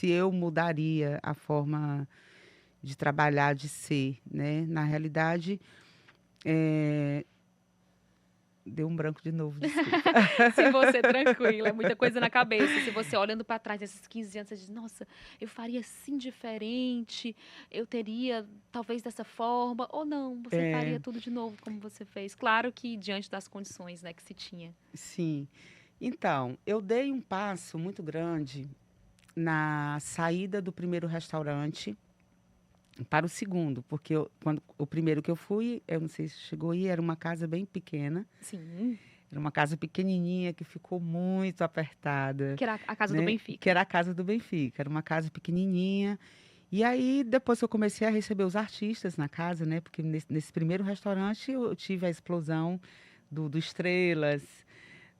eu mudaria a forma de trabalhar, de ser, né? Na realidade, é, deu um branco de novo, desculpa. Se você tranquila, é muita coisa na cabeça. Se você olhando para trás nesses 15 anos, você diz: "Nossa, eu faria assim diferente, eu teria talvez dessa forma", ou não, você É, faria tudo de novo como você fez. Claro que diante das condições, né, que se tinha. sim. Então, eu dei um passo muito grande na saída do primeiro restaurante para o segundo, porque quando o primeiro que eu fui, eu não sei se chegou aí, era uma casa bem pequena, Sim, era uma casa pequenininha que ficou muito apertada, que era a casa do né? Que Benfica. era a casa do Benfica, era uma casa pequenininha. E aí, depois que eu comecei a receber os artistas na casa, né? Porque nesse primeiro restaurante eu tive a explosão do Estrelas,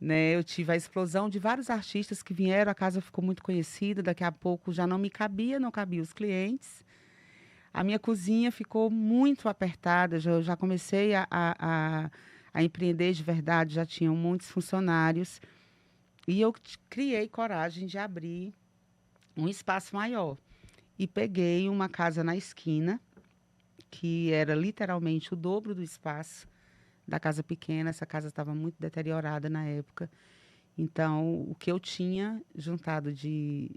né? Eu tive a explosão de vários artistas que vieram, a casa ficou muito conhecida, daqui a pouco já não me cabia, não cabia os clientes. A minha cozinha ficou muito apertada, eu já comecei a empreender de verdade, já tinham muitos funcionários. E eu criei coragem de abrir um espaço maior. e peguei uma casa na esquina, que era literalmente o dobro do espaço da casa pequena. Essa casa estava muito deteriorada na época. Então, o que eu tinha juntado de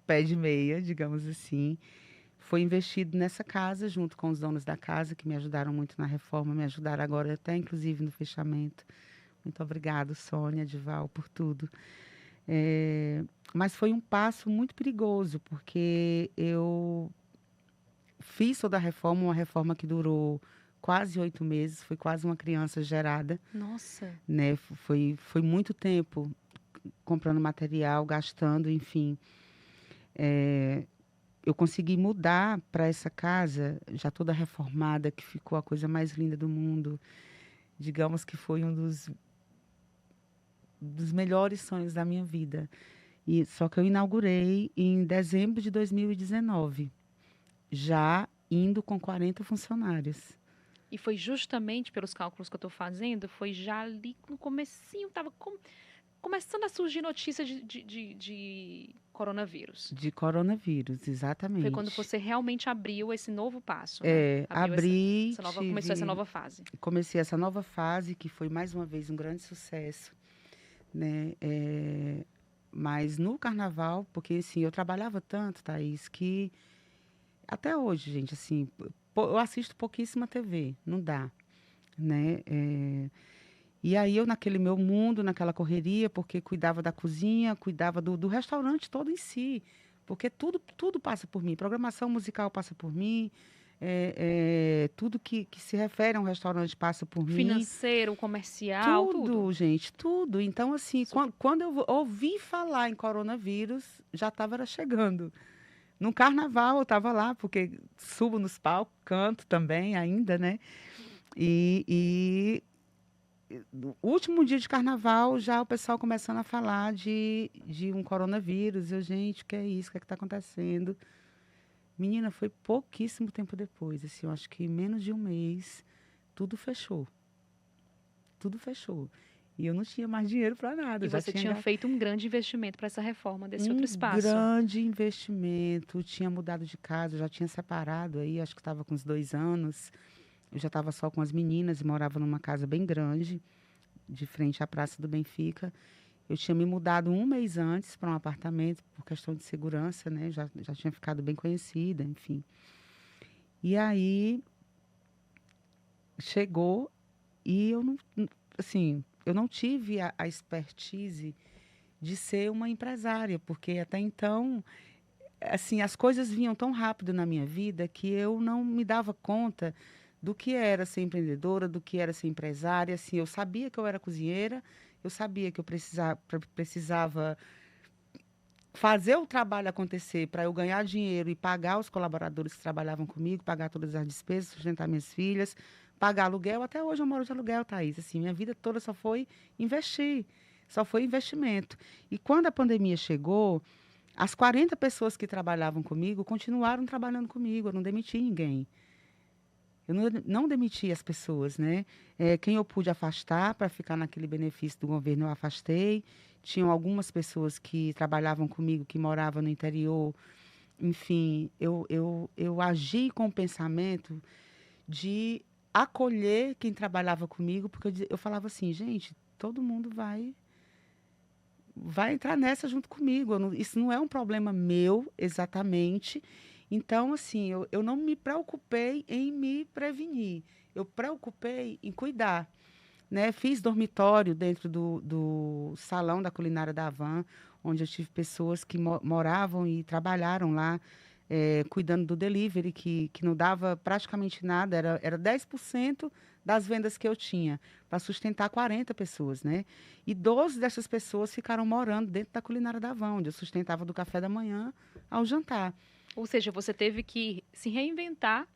pé de meia, digamos assim, foi investido nessa casa, junto com os donos da casa, que me ajudaram muito na reforma, me ajudaram agora até, inclusive, no fechamento. Muito obrigado, Sônia, Dival, por tudo. Mas foi um passo muito perigoso, porque eu fiz toda a reforma, uma reforma que durou quase 8 meses, foi quase uma criança gerada, Nossa. né? Foi muito tempo comprando material, gastando, enfim. Eu consegui mudar para essa casa, já toda reformada, que ficou a coisa mais linda do mundo. Digamos que foi um dos melhores sonhos da minha vida. Só que eu inaugurei em dezembro de 2019, já indo com 40 funcionários. E foi justamente pelos cálculos que eu estou fazendo, foi já ali no comecinho, estava começando a surgir notícia de coronavírus. De coronavírus, Foi quando exatamente. você realmente abriu esse novo passo, né? Começou essa nova fase. Comecei essa nova fase, que foi mais uma vez um grande sucesso, né? Mas no carnaval, porque assim, eu trabalhava tanto, Thaís, que até hoje, gente, assim, eu assisto pouquíssima TV, não dá, né? E aí eu, naquele meu mundo, naquela correria, porque cuidava da cozinha, cuidava do restaurante todo em si, porque tudo passa por mim, programação musical passa por mim, tudo que se refere a um restaurante passa por mim. Financeiro, comercial, tudo. Tudo, gente, tudo. Então, assim, Super. quando eu ouvi falar em coronavírus, já estava chegando. No carnaval eu estava lá, porque subo nos palcos, canto também ainda, né? E no último dia de carnaval, já o pessoal começando a falar de um coronavírus. Eu, gente, o que é isso? O que é que está acontecendo? Menina, foi pouquíssimo tempo depois, assim, eu acho que menos de um mês, tudo fechou. Tudo fechou. E eu não tinha mais dinheiro para nada. E Já você tinha tinha feito um grande investimento para essa reforma desse outro um espaço. grande investimento. Tinha mudado de casa, já tinha separado aí, acho que estava com uns 2 anos. Eu já estava só com as meninas e morava numa casa bem grande, de frente à Praça do Benfica. Eu tinha me mudado um mês antes para um apartamento, por questão de segurança, né? Já tinha ficado bem conhecida, enfim. E aí chegou e eu não, assim, eu não tive a expertise de ser uma empresária, porque até então, assim, as coisas vinham tão rápido na minha vida que eu não me dava conta do que era ser empreendedora, do que era ser empresária. Assim, eu sabia que eu era cozinheira, eu sabia que eu precisava fazer o trabalho acontecer para eu ganhar dinheiro e pagar os colaboradores que trabalhavam comigo, pagar todas as despesas, sustentar minhas filhas, pagar aluguel. Até hoje eu moro de aluguel, Thaís. Assim, minha vida toda só foi investir, só foi investimento. E quando a pandemia chegou, as 40 pessoas que trabalhavam comigo continuaram trabalhando comigo, eu não demiti ninguém. Eu não demiti as pessoas, né? Quem eu pude afastar para ficar naquele benefício do governo, eu afastei. Tinham algumas pessoas que trabalhavam comigo, que moravam no interior. Enfim, eu agi com o pensamento de acolher quem trabalhava comigo, porque eu falava assim, gente, todo mundo vai entrar nessa junto comigo. Isso não é um problema meu, exatamente. Então, assim, eu não me preocupei em me prevenir. Eu preocupei em cuidar, né? Fiz dormitório dentro do salão da culinária da Havan, onde eu tive pessoas que moravam e trabalharam lá, cuidando do delivery, que não dava praticamente nada, era 10% das vendas que eu tinha, para sustentar 40 pessoas, né? E 12 dessas pessoas ficaram morando dentro da culinária da Havan, onde eu sustentava do café da manhã ao jantar. Ou seja, você teve que se reinventar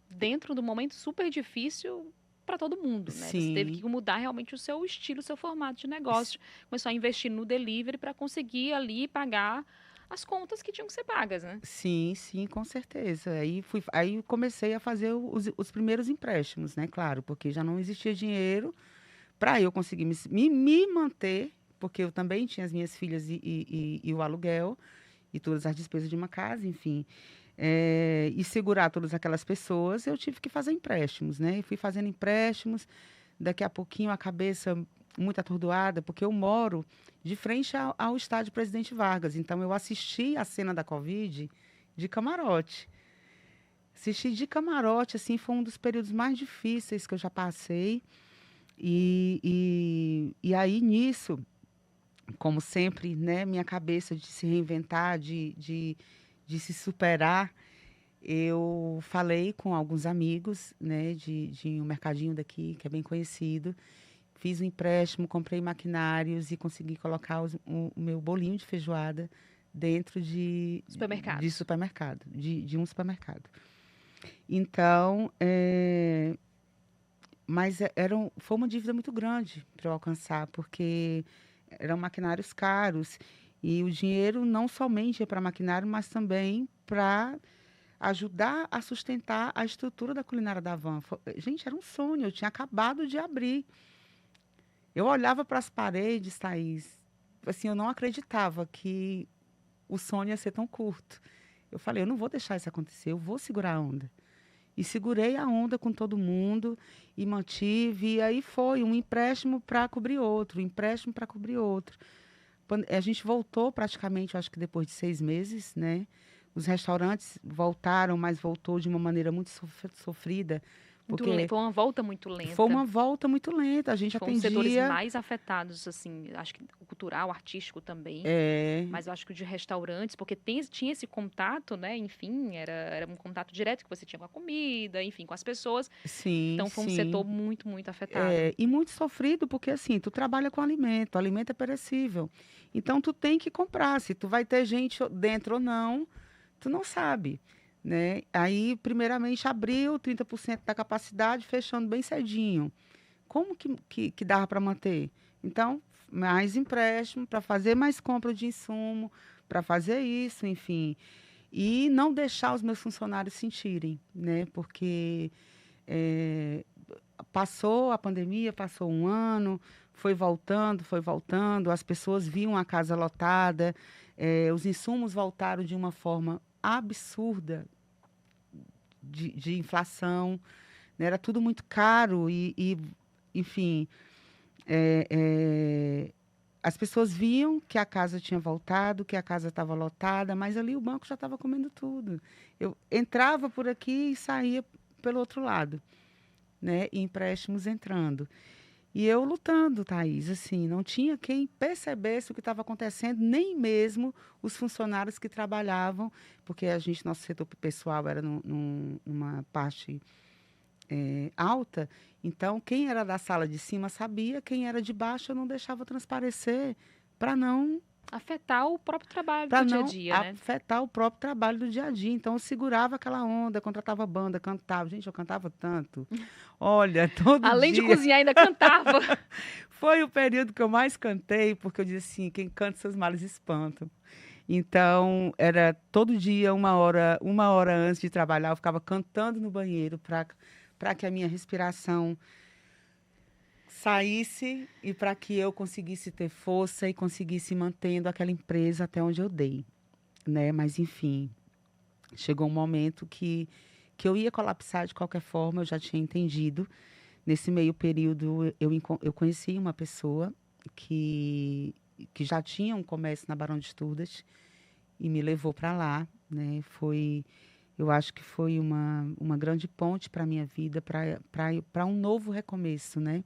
dentro do momento super difícil para todo mundo, né? Você teve Sim, que mudar realmente o seu estilo, o seu formato de negócio, começar a investir no delivery para conseguir ali pagar as contas que tinham que ser pagas, né? sim, sim, com certeza. Aí comecei a fazer os primeiros empréstimos, né? Claro, porque já não existia dinheiro para eu conseguir me manter, porque eu também tinha as minhas filhas e o aluguel. e todas as despesas de uma casa, enfim, e segurar todas aquelas pessoas, eu tive que fazer empréstimos, né? E fui fazendo empréstimos, daqui a pouquinho a cabeça muito atordoada, porque eu moro de frente ao estádio Presidente Vargas, então eu assisti a cena da Covid de camarote. Assisti de camarote, assim, foi um dos períodos mais difíceis que eu já passei. E aí, nisso, como sempre, né, minha cabeça de se reinventar, de se superar, eu falei com alguns amigos, né, de um mercadinho daqui, que é bem conhecido, fiz um empréstimo, comprei maquinários e consegui colocar o meu bolinho de feijoada dentro de supermercado, de um supermercado. Então, mas foi uma dívida muito grande para eu alcançar, porque eram maquinários caros e o dinheiro não somente é para maquinário, mas também para ajudar a sustentar a estrutura da culinária da Van. Gente, era um sonho, eu tinha acabado de abrir. Eu olhava para as paredes, Thaís, assim, eu não acreditava que o sonho ia ser tão curto. Eu falei, eu não vou deixar isso acontecer, eu vou segurar a onda. E segurei a onda com todo mundo e mantive. E aí foi um empréstimo para cobrir outro, um empréstimo para cobrir outro. A gente voltou praticamente, acho que depois de 6 meses, né? Os restaurantes voltaram, mas voltou de uma maneira muito sofrida, porque Foi uma volta muito foi lenta. uma volta muito lenta. A gente Foi um dos setores atendia. mais afetados, assim, acho que o cultural, o artístico também. Mas eu acho que o de restaurantes, porque tinha esse contato, né? Enfim, era um contato direto que você tinha com a comida, enfim, com as pessoas. Sim, Então foi um sim. setor muito, muito afetado. E muito sofrido, porque assim, tu trabalha com alimento, o alimento é perecível. Então, tu tem que comprar. Se tu vai ter gente dentro ou não, tu não sabe, né? Aí, primeiramente, abriu 30% da capacidade, fechando bem cedinho. Como que dava para manter? Então, mais empréstimo para fazer mais compra de insumo, para fazer isso, enfim. E não deixar os meus funcionários sentirem, né? Porque passou a pandemia, passou um ano, foi voltando, as pessoas viam a casa lotada, os insumos voltaram de uma forma absurda de inflação, né? Era tudo muito caro enfim, é, é, as pessoas viam que a casa tinha voltado, que a casa estava lotada, mas ali o banco já estava comendo tudo. Eu entrava por aqui e saía pelo outro lado, né? E empréstimos entrando. E eu lutando, Thaís, assim, não tinha quem percebesse o que estava acontecendo, nem mesmo os funcionários que trabalhavam, porque nosso setor pessoal era numa parte alta, então quem era da sala de cima sabia, quem era de baixo eu não deixava transparecer para não Afetar o próprio trabalho para do dia a não dia, né? afetar o próprio trabalho do dia a dia. Então, eu segurava aquela onda, contratava banda, cantava. Gente, eu cantava tanto. Olha, todo Além de dia. cozinhar, ainda cantava. Foi o período que eu mais cantei, porque eu disse assim, quem canta seus males espantam. Então, era todo dia, uma hora antes de trabalhar, eu ficava cantando no banheiro para que a minha respiração saísse e para que eu conseguisse ter força e conseguisse mantendo aquela empresa até onde eu dei, né? Mas, enfim, chegou um momento que eu ia colapsar de qualquer forma, eu já tinha entendido. Nesse meio período, eu conheci uma pessoa que já tinha um comércio na Barão de Estudas e me levou para lá, né? Eu acho que foi uma grande ponte para a minha vida, para um novo recomeço, né?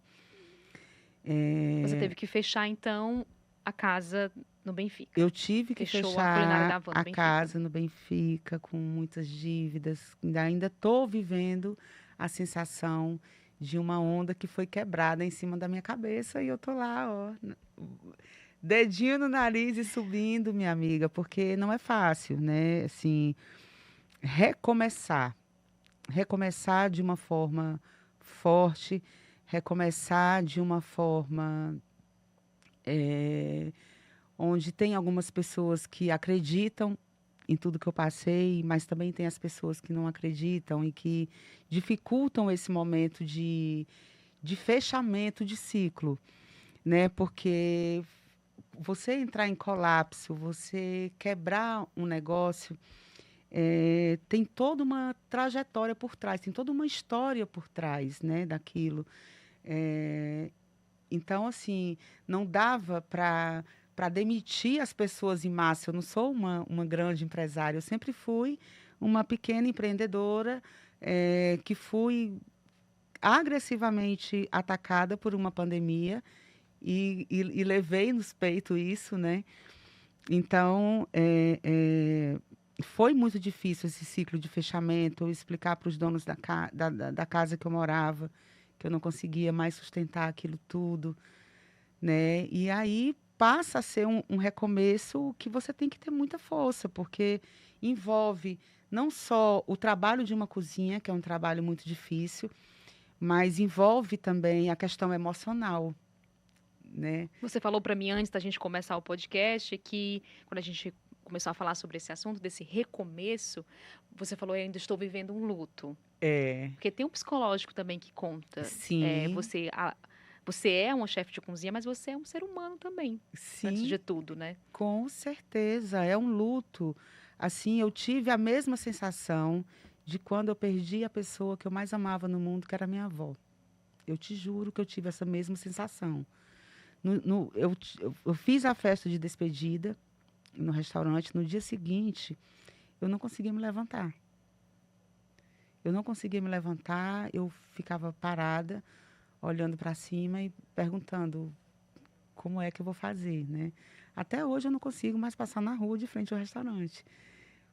Você teve que fechar, então, a casa no Benfica. Eu tive que Fechou a culinária da fechar Van no a Benfica. casa no Benfica com muitas dívidas. Ainda estou vivendo a sensação de uma onda que foi quebrada em cima da minha cabeça e eu tô lá, ó, dedinho no nariz e subindo, minha amiga, porque não é fácil, né? Assim, recomeçar, recomeçar de uma forma forte, recomeçar de uma forma onde tem algumas pessoas que acreditam em tudo que eu passei, mas também tem as pessoas que não acreditam e que dificultam esse momento de fechamento de ciclo, né? Porque você entrar em colapso, você quebrar um negócio, tem toda uma trajetória por trás, tem toda uma história por trás, né, daquilo. Eh, então, assim, não dava para demitir as pessoas em massa. Eu não sou uma grande empresária, eu sempre fui uma pequena empreendedora, que fui agressivamente atacada por uma pandemia e levei nos peitos isso, né? Então, foi muito difícil esse ciclo de fechamento, eu explicar para os donos da casa que eu morava, que eu não conseguia mais sustentar aquilo tudo, né? E aí passa a ser um recomeço que você tem que ter muita força, porque envolve não só o trabalho de uma cozinha, que é um trabalho muito difícil, mas envolve também a questão emocional, né? Você falou para mim antes da gente começar o podcast que quando a gente começou a falar sobre esse assunto, desse recomeço, você falou: "Eu ainda estou vivendo um luto". É, Porque tem um psicológico também que conta. sim, Você é uma chefe de cozinha, mas você é um ser humano também, antes sim, de tudo, né? com certeza, é um luto. Assim, eu tive a mesma sensação de quando eu perdi a pessoa que eu mais amava no mundo, que era minha avó. Eu te juro que eu tive essa mesma sensação. Eu fiz a festa de despedida no restaurante. No dia seguinte, eu não conseguia me levantar. Eu não conseguia me levantar, eu ficava parada, olhando para cima e perguntando como é que eu vou fazer, né? Até hoje eu não consigo mais passar na rua de frente ao restaurante.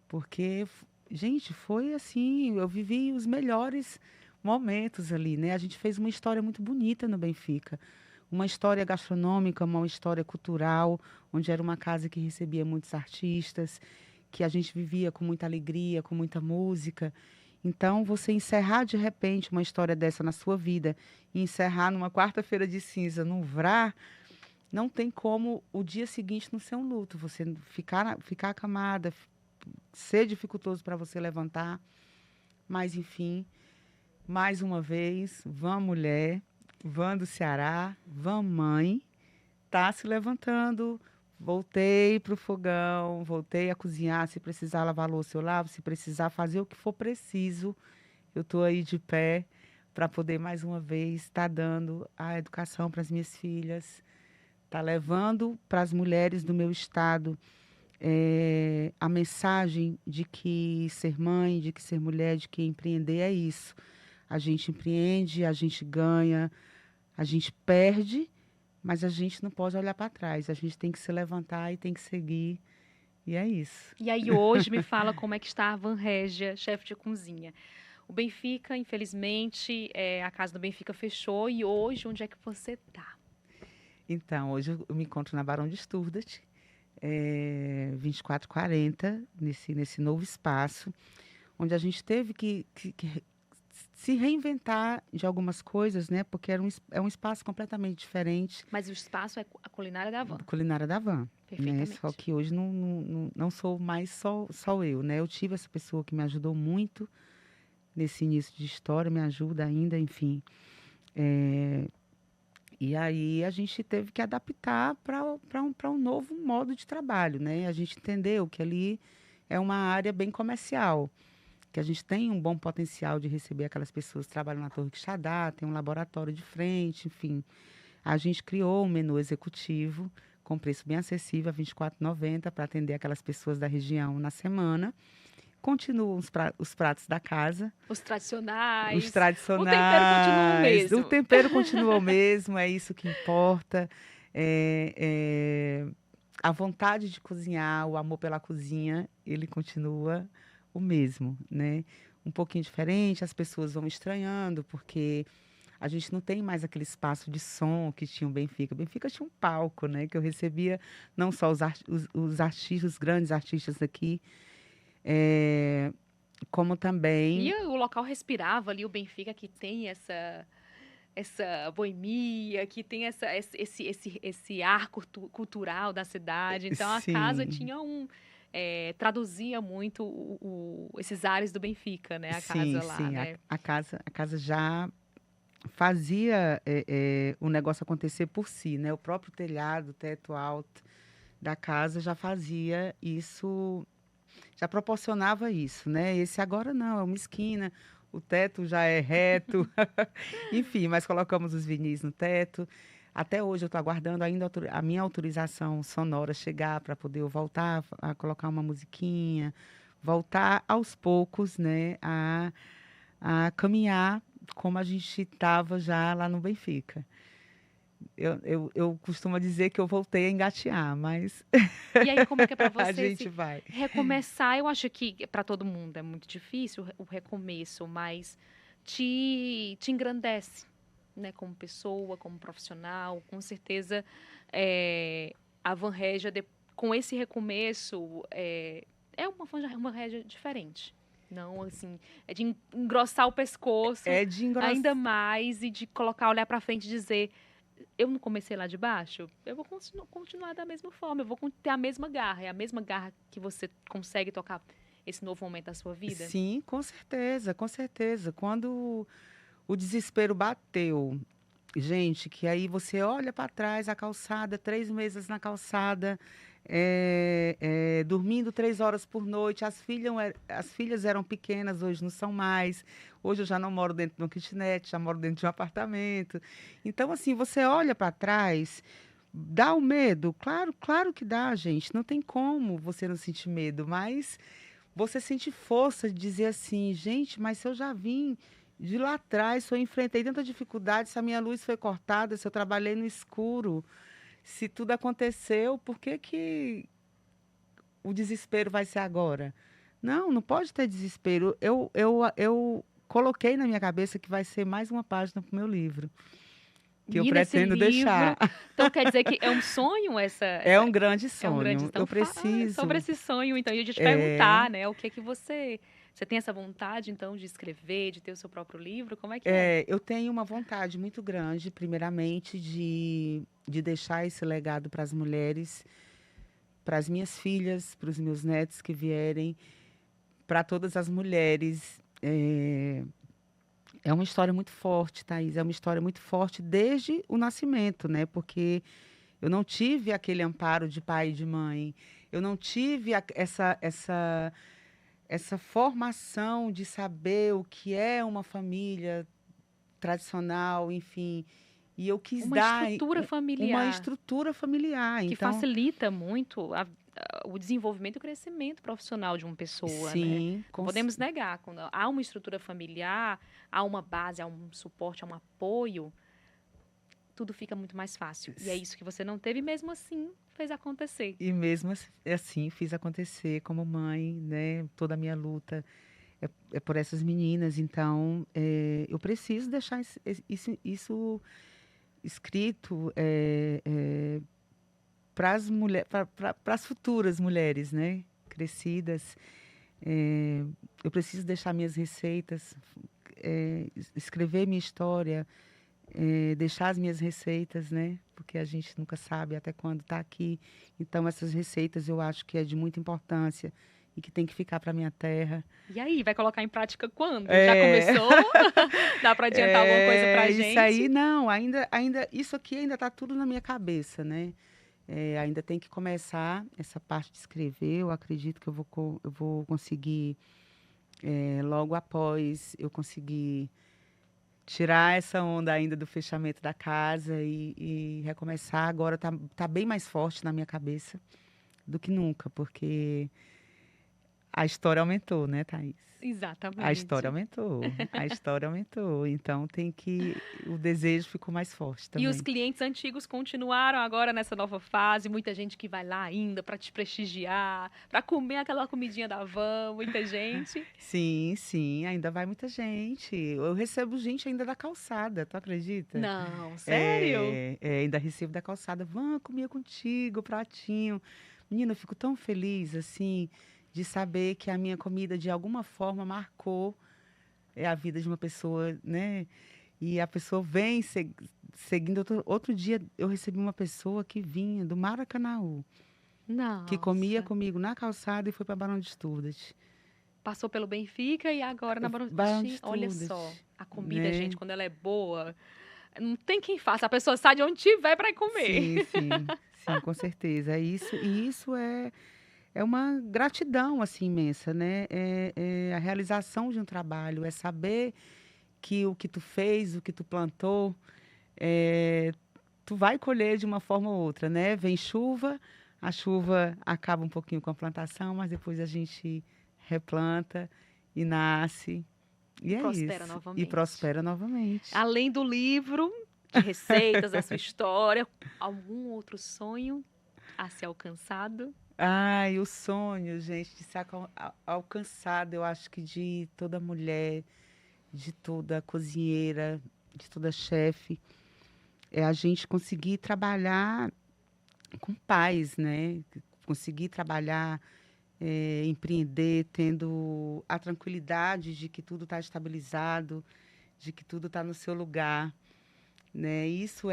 Porque, gente, foi assim, eu vivi os melhores momentos ali, né? A gente fez uma história muito bonita no Benfica. Uma história gastronômica, uma história cultural, onde era uma casa que recebia muitos artistas, que a gente vivia com muita alegria, com muita música. Então, você encerrar de repente uma história dessa na sua vida e encerrar numa quarta-feira de cinza, no VRA, não tem como o dia seguinte não ser um luto. Você ficar acamada, ser dificultoso para você levantar. Mas, enfim, mais uma vez, vã mulher, vã do Ceará, vã mãe, tá se levantando. Voltei para o fogão, voltei a cozinhar. Se precisar lavar a louça, eu lavo. Se precisar fazer o que for preciso, eu estou aí de pé para poder mais uma vez estar dando a educação para as minhas filhas, tá levando para as mulheres do meu estado a mensagem de que ser mãe, de que ser mulher, de que empreender é isso. A gente empreende, a gente ganha, a gente perde, mas a gente não pode olhar para trás. A gente tem que se levantar e tem que seguir. E é isso. E aí hoje me fala como é que está a Van Régia, chefe de cozinha. O Benfica, infelizmente, a casa do Benfica fechou e hoje onde é que você tá? Então, hoje eu me encontro na Barão de Sturdat, 2440, nesse novo espaço, onde a gente teve que se reinventar de algumas coisas, né? Porque é um espaço completamente diferente Mas o espaço é a culinária da Van, da culinária da Van, né? Só perfeitamente. que hoje não sou mais só eu, né? Eu tive essa pessoa que me ajudou muito nesse início de história, me ajuda ainda, enfim. E aí a gente teve que adaptar para um novo modo de trabalho, né? A gente entendeu que ali é uma área bem comercial, que a gente tem um bom potencial de receber aquelas pessoas que trabalham na Torre Quixadá, tem um laboratório de frente, enfim. A gente criou um menu executivo com preço bem acessível, R$ 24,90, para atender aquelas pessoas da região na semana. Continuam os pratos da casa, Os os tradicionais, o tempero continua o tradicionais. O mesmo. tempero continua o mesmo, é isso que importa. É, a vontade de cozinhar, o amor pela cozinha, ele continua o mesmo, né? Um pouquinho diferente, as pessoas vão estranhando, porque a gente não tem mais aquele espaço de som que tinha o Benfica. O Benfica tinha um palco, né? Que eu recebia não só os artistas, os grandes artistas daqui, como também. E o local respirava ali, o Benfica, que tem essa boemia, que tem esse ar cultural da cidade. Então a casa Sim, tinha traduzia muito esses ares do Benfica, né? A sim, casa lá, sim. né? A casa já fazia o negócio acontecer por si, né? O próprio telhado, o teto alto da casa já fazia isso, já proporcionava isso, né? Esse agora não, é uma esquina, o teto já é reto, enfim, mas colocamos os vinis no teto. Até hoje eu estou aguardando ainda a minha autorização sonora chegar para poder eu voltar a colocar uma musiquinha, voltar aos poucos, né, a caminhar como a gente estava já lá no Benfica. Eu costumo dizer que eu voltei a engatear, mas E aí, como é que é para a você gente esse vai. recomeçar? Eu acho que para todo mundo é muito difícil o recomeço, mas te engrandece, né? Como pessoa, como profissional. Com certeza, a Van Regia, com esse recomeço, é uma Regia diferente. Não, assim, é de engrossar o pescoço É de ainda engrossar. mais e de colocar, olhar para frente e dizer eu não comecei lá de baixo, eu vou continuar da mesma forma, eu vou ter a mesma garra. É a mesma garra que você consegue tocar esse novo momento da sua vida? Sim, com certeza, com certeza. Quando o desespero bateu, gente, que aí você olha para trás, a calçada, 3 meses na calçada, dormindo 3 horas por noite. As filhas eram pequenas, hoje não são mais. Hoje eu já não moro dentro de uma kitnet, já moro dentro de um apartamento. Então, assim, você olha para trás, dá o medo? Claro, claro que dá, gente. Não tem como você não sentir medo, mas você sente força de dizer assim, gente, mas se eu já vim de lá atrás, se eu enfrentei tanta dificuldade, se a minha luz foi cortada, se eu trabalhei no escuro, se tudo aconteceu, por que que o desespero vai ser agora? Não, não pode ter desespero. Eu coloquei na minha cabeça que vai ser mais uma página para o meu livro, que eu Menina, esse pretendo deixar. livro. Então quer dizer que é um sonho É um grande é um grande. sonho. Então Eu fala sobre preciso. esse sonho. Então, eu ia te É, perguntar, né? O que é que você tem essa vontade, então, de escrever, de ter o seu próprio livro? Como é que é? eu tenho uma vontade muito grande, primeiramente, de deixar esse legado para as mulheres, para as minhas filhas, para os meus netos que vierem, para todas as mulheres. É uma história muito forte, Thaís. É uma história muito forte desde o nascimento, né? Porque eu não tive aquele amparo de pai e de mãe. Eu não tive essa formação de saber o que é uma família tradicional, enfim. E eu quis Uma dar estrutura uma familiar estrutura familiar. que Então, facilita muito o desenvolvimento e o crescimento profissional de uma pessoa, né? sim, Não podemos negar, quando há uma estrutura familiar, há uma base, há um suporte, há um apoio, tudo fica muito mais fácil. E é isso que você não teve, e mesmo assim fez acontecer. e mesmo assim fiz acontecer como mãe, né? Toda a minha luta é por essas meninas. Então, eu preciso deixar isso escrito para as mulheres, para as futuras mulheres, né? Crescidas. É, eu preciso deixar minhas receitas, escrever minha história, deixar as minhas receitas, né? Porque a gente nunca sabe até quando está aqui. Então, essas receitas eu acho que é de muita importância e que tem que ficar para minha terra. E aí, vai colocar em prática quando? Já É, começou? Dá para adiantar alguma coisa pra isso aí, gente? não, isso aqui ainda está tudo na minha cabeça, né? Ainda tem que começar essa parte de escrever. Eu acredito que eu vou conseguir, logo após eu conseguir tirar essa onda ainda do fechamento da casa e recomeçar. Agora tá bem mais forte na minha cabeça do que nunca, porque a história aumentou, né, Thaís? A história Exatamente. aumentou, a história aumentou. Então o desejo ficou mais forte E os também. clientes antigos continuaram agora nessa nova fase, muita gente que vai lá ainda para te prestigiar, para comer aquela comidinha da van, muita gente. Sim, sim, ainda vai muita gente. Eu recebo gente ainda da calçada, tu acredita? Não, sério? Ainda recebo da calçada, vão comer contigo, pratinho. Menina, eu fico tão feliz, assim, de saber que a minha comida, de alguma forma, marcou a vida de uma pessoa, né? E a pessoa vem seguindo. Outro dia, eu recebi uma pessoa que vinha do Maracanaú, que comia Nossa. comigo na calçada e foi para Barão de Sturdas. passou pelo Benfica e agora na Barão de Barão de Olha Estudos, só, a comida, né? gente, quando ela é boa, não tem quem faça. A pessoa sai de onde tiver para ir comer. Sim, sim, sim, com certeza. E isso é uma gratidão, assim, imensa, né? É a realização de um trabalho, é saber que o que tu fez, o que tu plantou, eh, tu vai colher de uma forma ou outra, né? Vem chuva, a chuva acaba um pouquinho com a plantação, mas depois a gente replanta e nasce. E E é prospera isso. E novamente. prospera novamente. Além do livro de receitas, da sua história, algum outro sonho a ser alcançado? Ai, o sonho, gente, de ser alcançado, eu acho que de toda mulher, de toda cozinheira, de toda chefe, é a gente conseguir trabalhar com paz, né? Conseguir trabalhar, empreender, tendo a tranquilidade de que tudo está estabilizado, de que tudo está no seu lugar, né? Isso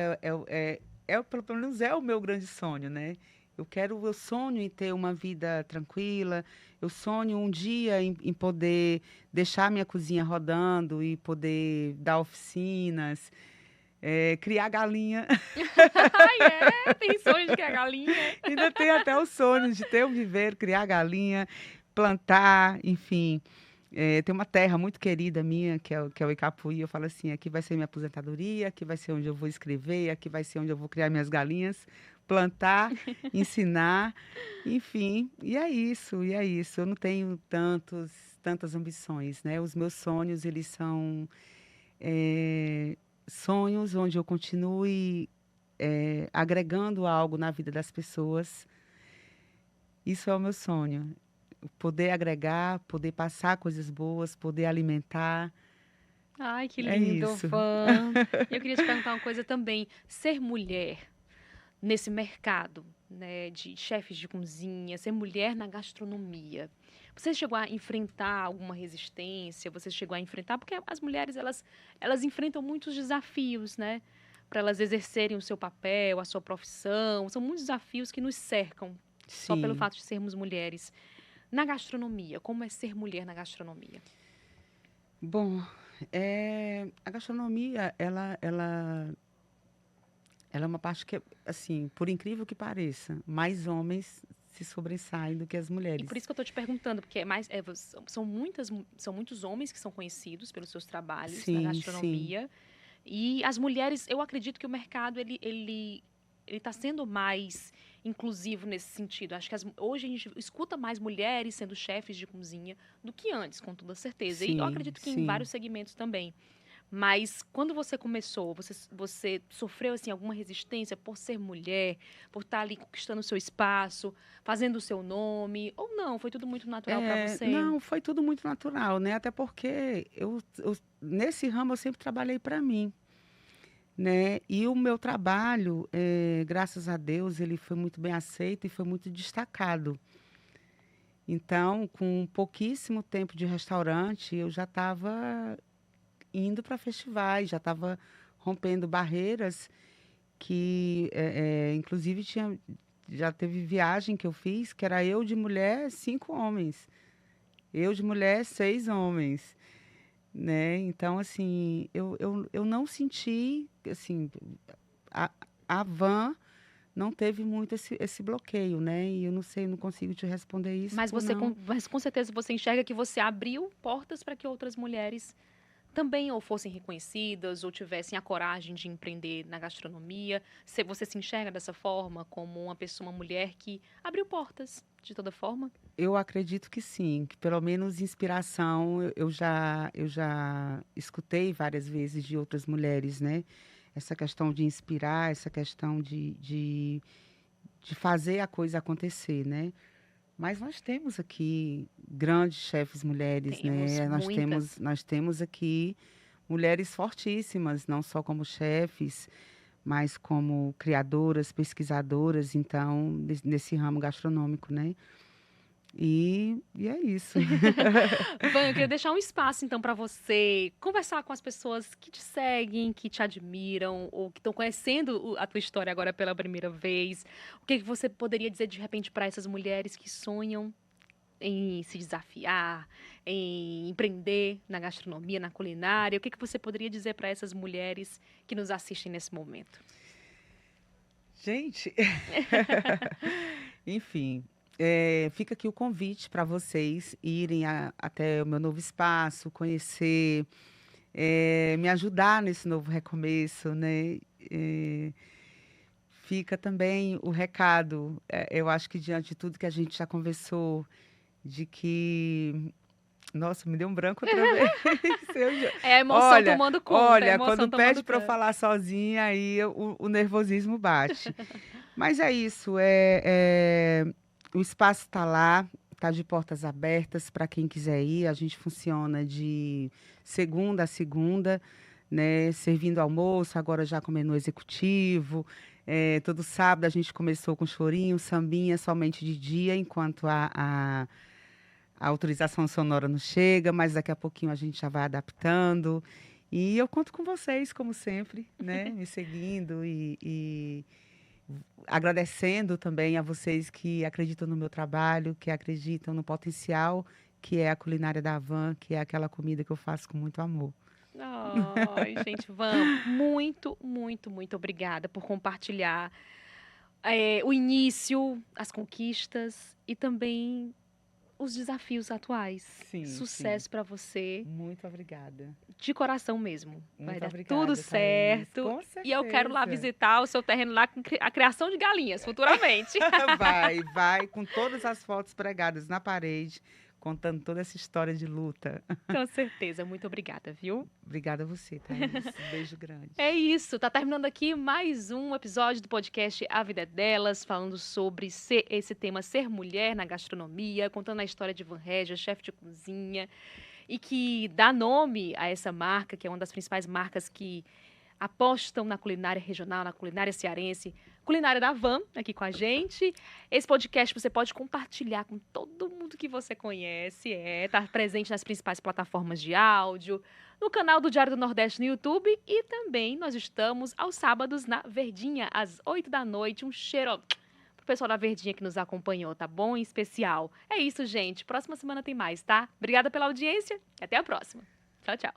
pelo menos é o meu grande sonho, né? Eu sonho em ter uma vida tranquila, eu sonho um dia em poder deixar minha cozinha rodando e poder dar oficinas, criar galinha. Ai, é? Tem sonho de criar galinha? Ainda tenho até o sonho de ter um viveiro, criar galinha, plantar, enfim. Tem uma terra muito querida minha, que é o Icapuí. Eu falo assim, aqui vai ser minha aposentadoria, aqui vai ser onde eu vou escrever, aqui vai ser onde eu vou criar minhas galinhas, plantar, ensinar, enfim. E é isso, e é isso. Eu não tenho tantas ambições, né? Os meus sonhos, eles são eh, sonhos onde eu continue agregando algo na vida das pessoas. Isso é o meu sonho. Poder agregar, poder passar coisas boas, poder alimentar. Ai, que É lindo, isso. Van. E eu queria te perguntar uma coisa também. Ser mulher nesse mercado, né, de chefes de cozinha, ser mulher na gastronomia. Você chegou a enfrentar alguma resistência? Você chegou a enfrentar? Porque as mulheres, elas enfrentam muitos desafios, né? Para elas exercerem o seu papel, a sua profissão. São muitos desafios que nos cercam, só pelo Sim. fato de sermos mulheres. Na gastronomia, como é ser mulher na gastronomia? Bom, a gastronomia, ela é uma parte que, assim, por incrível que pareça, mais homens se sobressaem do que as E por mulheres. isso que eu estou te perguntando, porque são muitos homens que são conhecidos pelos seus trabalhos na Sim, sim. gastronomia. E as mulheres, eu acredito que o mercado ele está sendo mais inclusivo nesse sentido. Acho que hoje a gente escuta mais mulheres sendo chefes de cozinha do que antes, com toda certeza. E eu Sim, acredito que em sim. vários segmentos também. Mas quando você começou, você sofreu assim alguma resistência por ser mulher, por estar ali conquistando o seu espaço, fazendo o seu nome, ou não? Foi tudo muito natural para você? Não, foi tudo muito natural, né? Até porque nesse ramo eu sempre trabalhei para mim, né? E o meu trabalho, graças a Deus, ele foi muito bem aceito e foi muito destacado. Então, com pouquíssimo tempo de restaurante, eu já estava indo para festivais, já estava rompendo barreiras que, inclusive, já teve viagem que eu fiz, que era eu de mulher, 5 homens. Eu de mulher, 6 homens, né? Então, assim, eu não senti, assim, a, a van não teve muito esse bloqueio, né? E eu não sei, não consigo te responder isso Mas por não. mas com certeza você enxerga que você abriu portas para que outras mulheres também ou fossem reconhecidas ou tivessem a coragem de empreender na gastronomia. Você se enxerga dessa forma como uma pessoa, uma mulher que abriu portas de toda forma? Eu acredito que sim, que pelo menos inspiração eu já escutei várias vezes de outras mulheres, né? Essa questão de inspirar, essa questão de fazer a coisa acontecer, né? Mas nós temos aqui grandes chefes mulheres, Temos né? Nós temos, muitas. nós temos aqui mulheres fortíssimas, não só como chefes, mas como criadoras, pesquisadoras, então, nesse ramo gastronômico, né? E é isso. Van, eu queria deixar um espaço então para você conversar com as pessoas que te seguem, que te admiram ou que estão conhecendo a tua história agora pela primeira vez. O que que você poderia dizer de repente para essas mulheres que sonham? em se desafiar, em empreender na gastronomia, na culinária? O que você poderia dizer para essas mulheres que nos assistem nesse momento? Gente, enfim, fica aqui o convite para vocês irem até o meu novo espaço, conhecer, me ajudar nesse novo recomeço, né? Fica também o recado, eu acho que diante de tudo que a gente já conversou, de que nossa, me deu um branco outra vez. É a emoção tomando conta. Olha, quando pede para eu falar sozinha, aí o nervosismo bate. Mas é isso, o espaço está lá, está de portas abertas para quem quiser ir. A gente funciona de segunda a segunda, né, servindo almoço, agora já com menu executivo. Todo sábado a gente começou com chorinho, sambinha somente de dia, enquanto a autorização sonora não chega, mas daqui a pouquinho a gente já vai adaptando. E eu conto com vocês, como sempre, né? Me seguindo e agradecendo também a vocês que acreditam no meu trabalho, que acreditam no potencial que é a culinária da Van, que é aquela comida que eu faço com muito amor. Ai, gente, Van, muito, muito, muito obrigada por compartilhar o início, as conquistas e também os desafios atuais. Sim, sucesso para você. Muito obrigada. De coração mesmo. Vai dar obrigada, tudo certo. Com certeza. E eu quero lá visitar o seu terreno lá com a criação de galinhas futuramente. Vai, com todas as fotos pregadas na parede, contando toda essa história de luta. Com certeza. Muito obrigada, viu? Obrigada a você, Thaís. Um beijo grande. É isso. Tá terminando aqui mais um episódio do podcast A Vida é Delas, falando sobre esse tema ser mulher na gastronomia, contando a história de Van Regia, chefe de cozinha, e que dá nome a essa marca, que é uma das principais marcas que apostam na culinária regional, na culinária cearense, culinária da Van, aqui com a gente. Esse podcast você pode compartilhar com todo mundo que você conhece, tá presente nas principais plataformas de áudio, no canal do Diário do Nordeste no YouTube e também nós estamos aos sábados na Verdinha, às 8 da noite. Um cheiro pro pessoal da Verdinha que nos acompanhou, tá bom? Em especial. É isso, gente. Próxima semana tem mais, tá? Obrigada pela audiência e até a próxima. Tchau, tchau.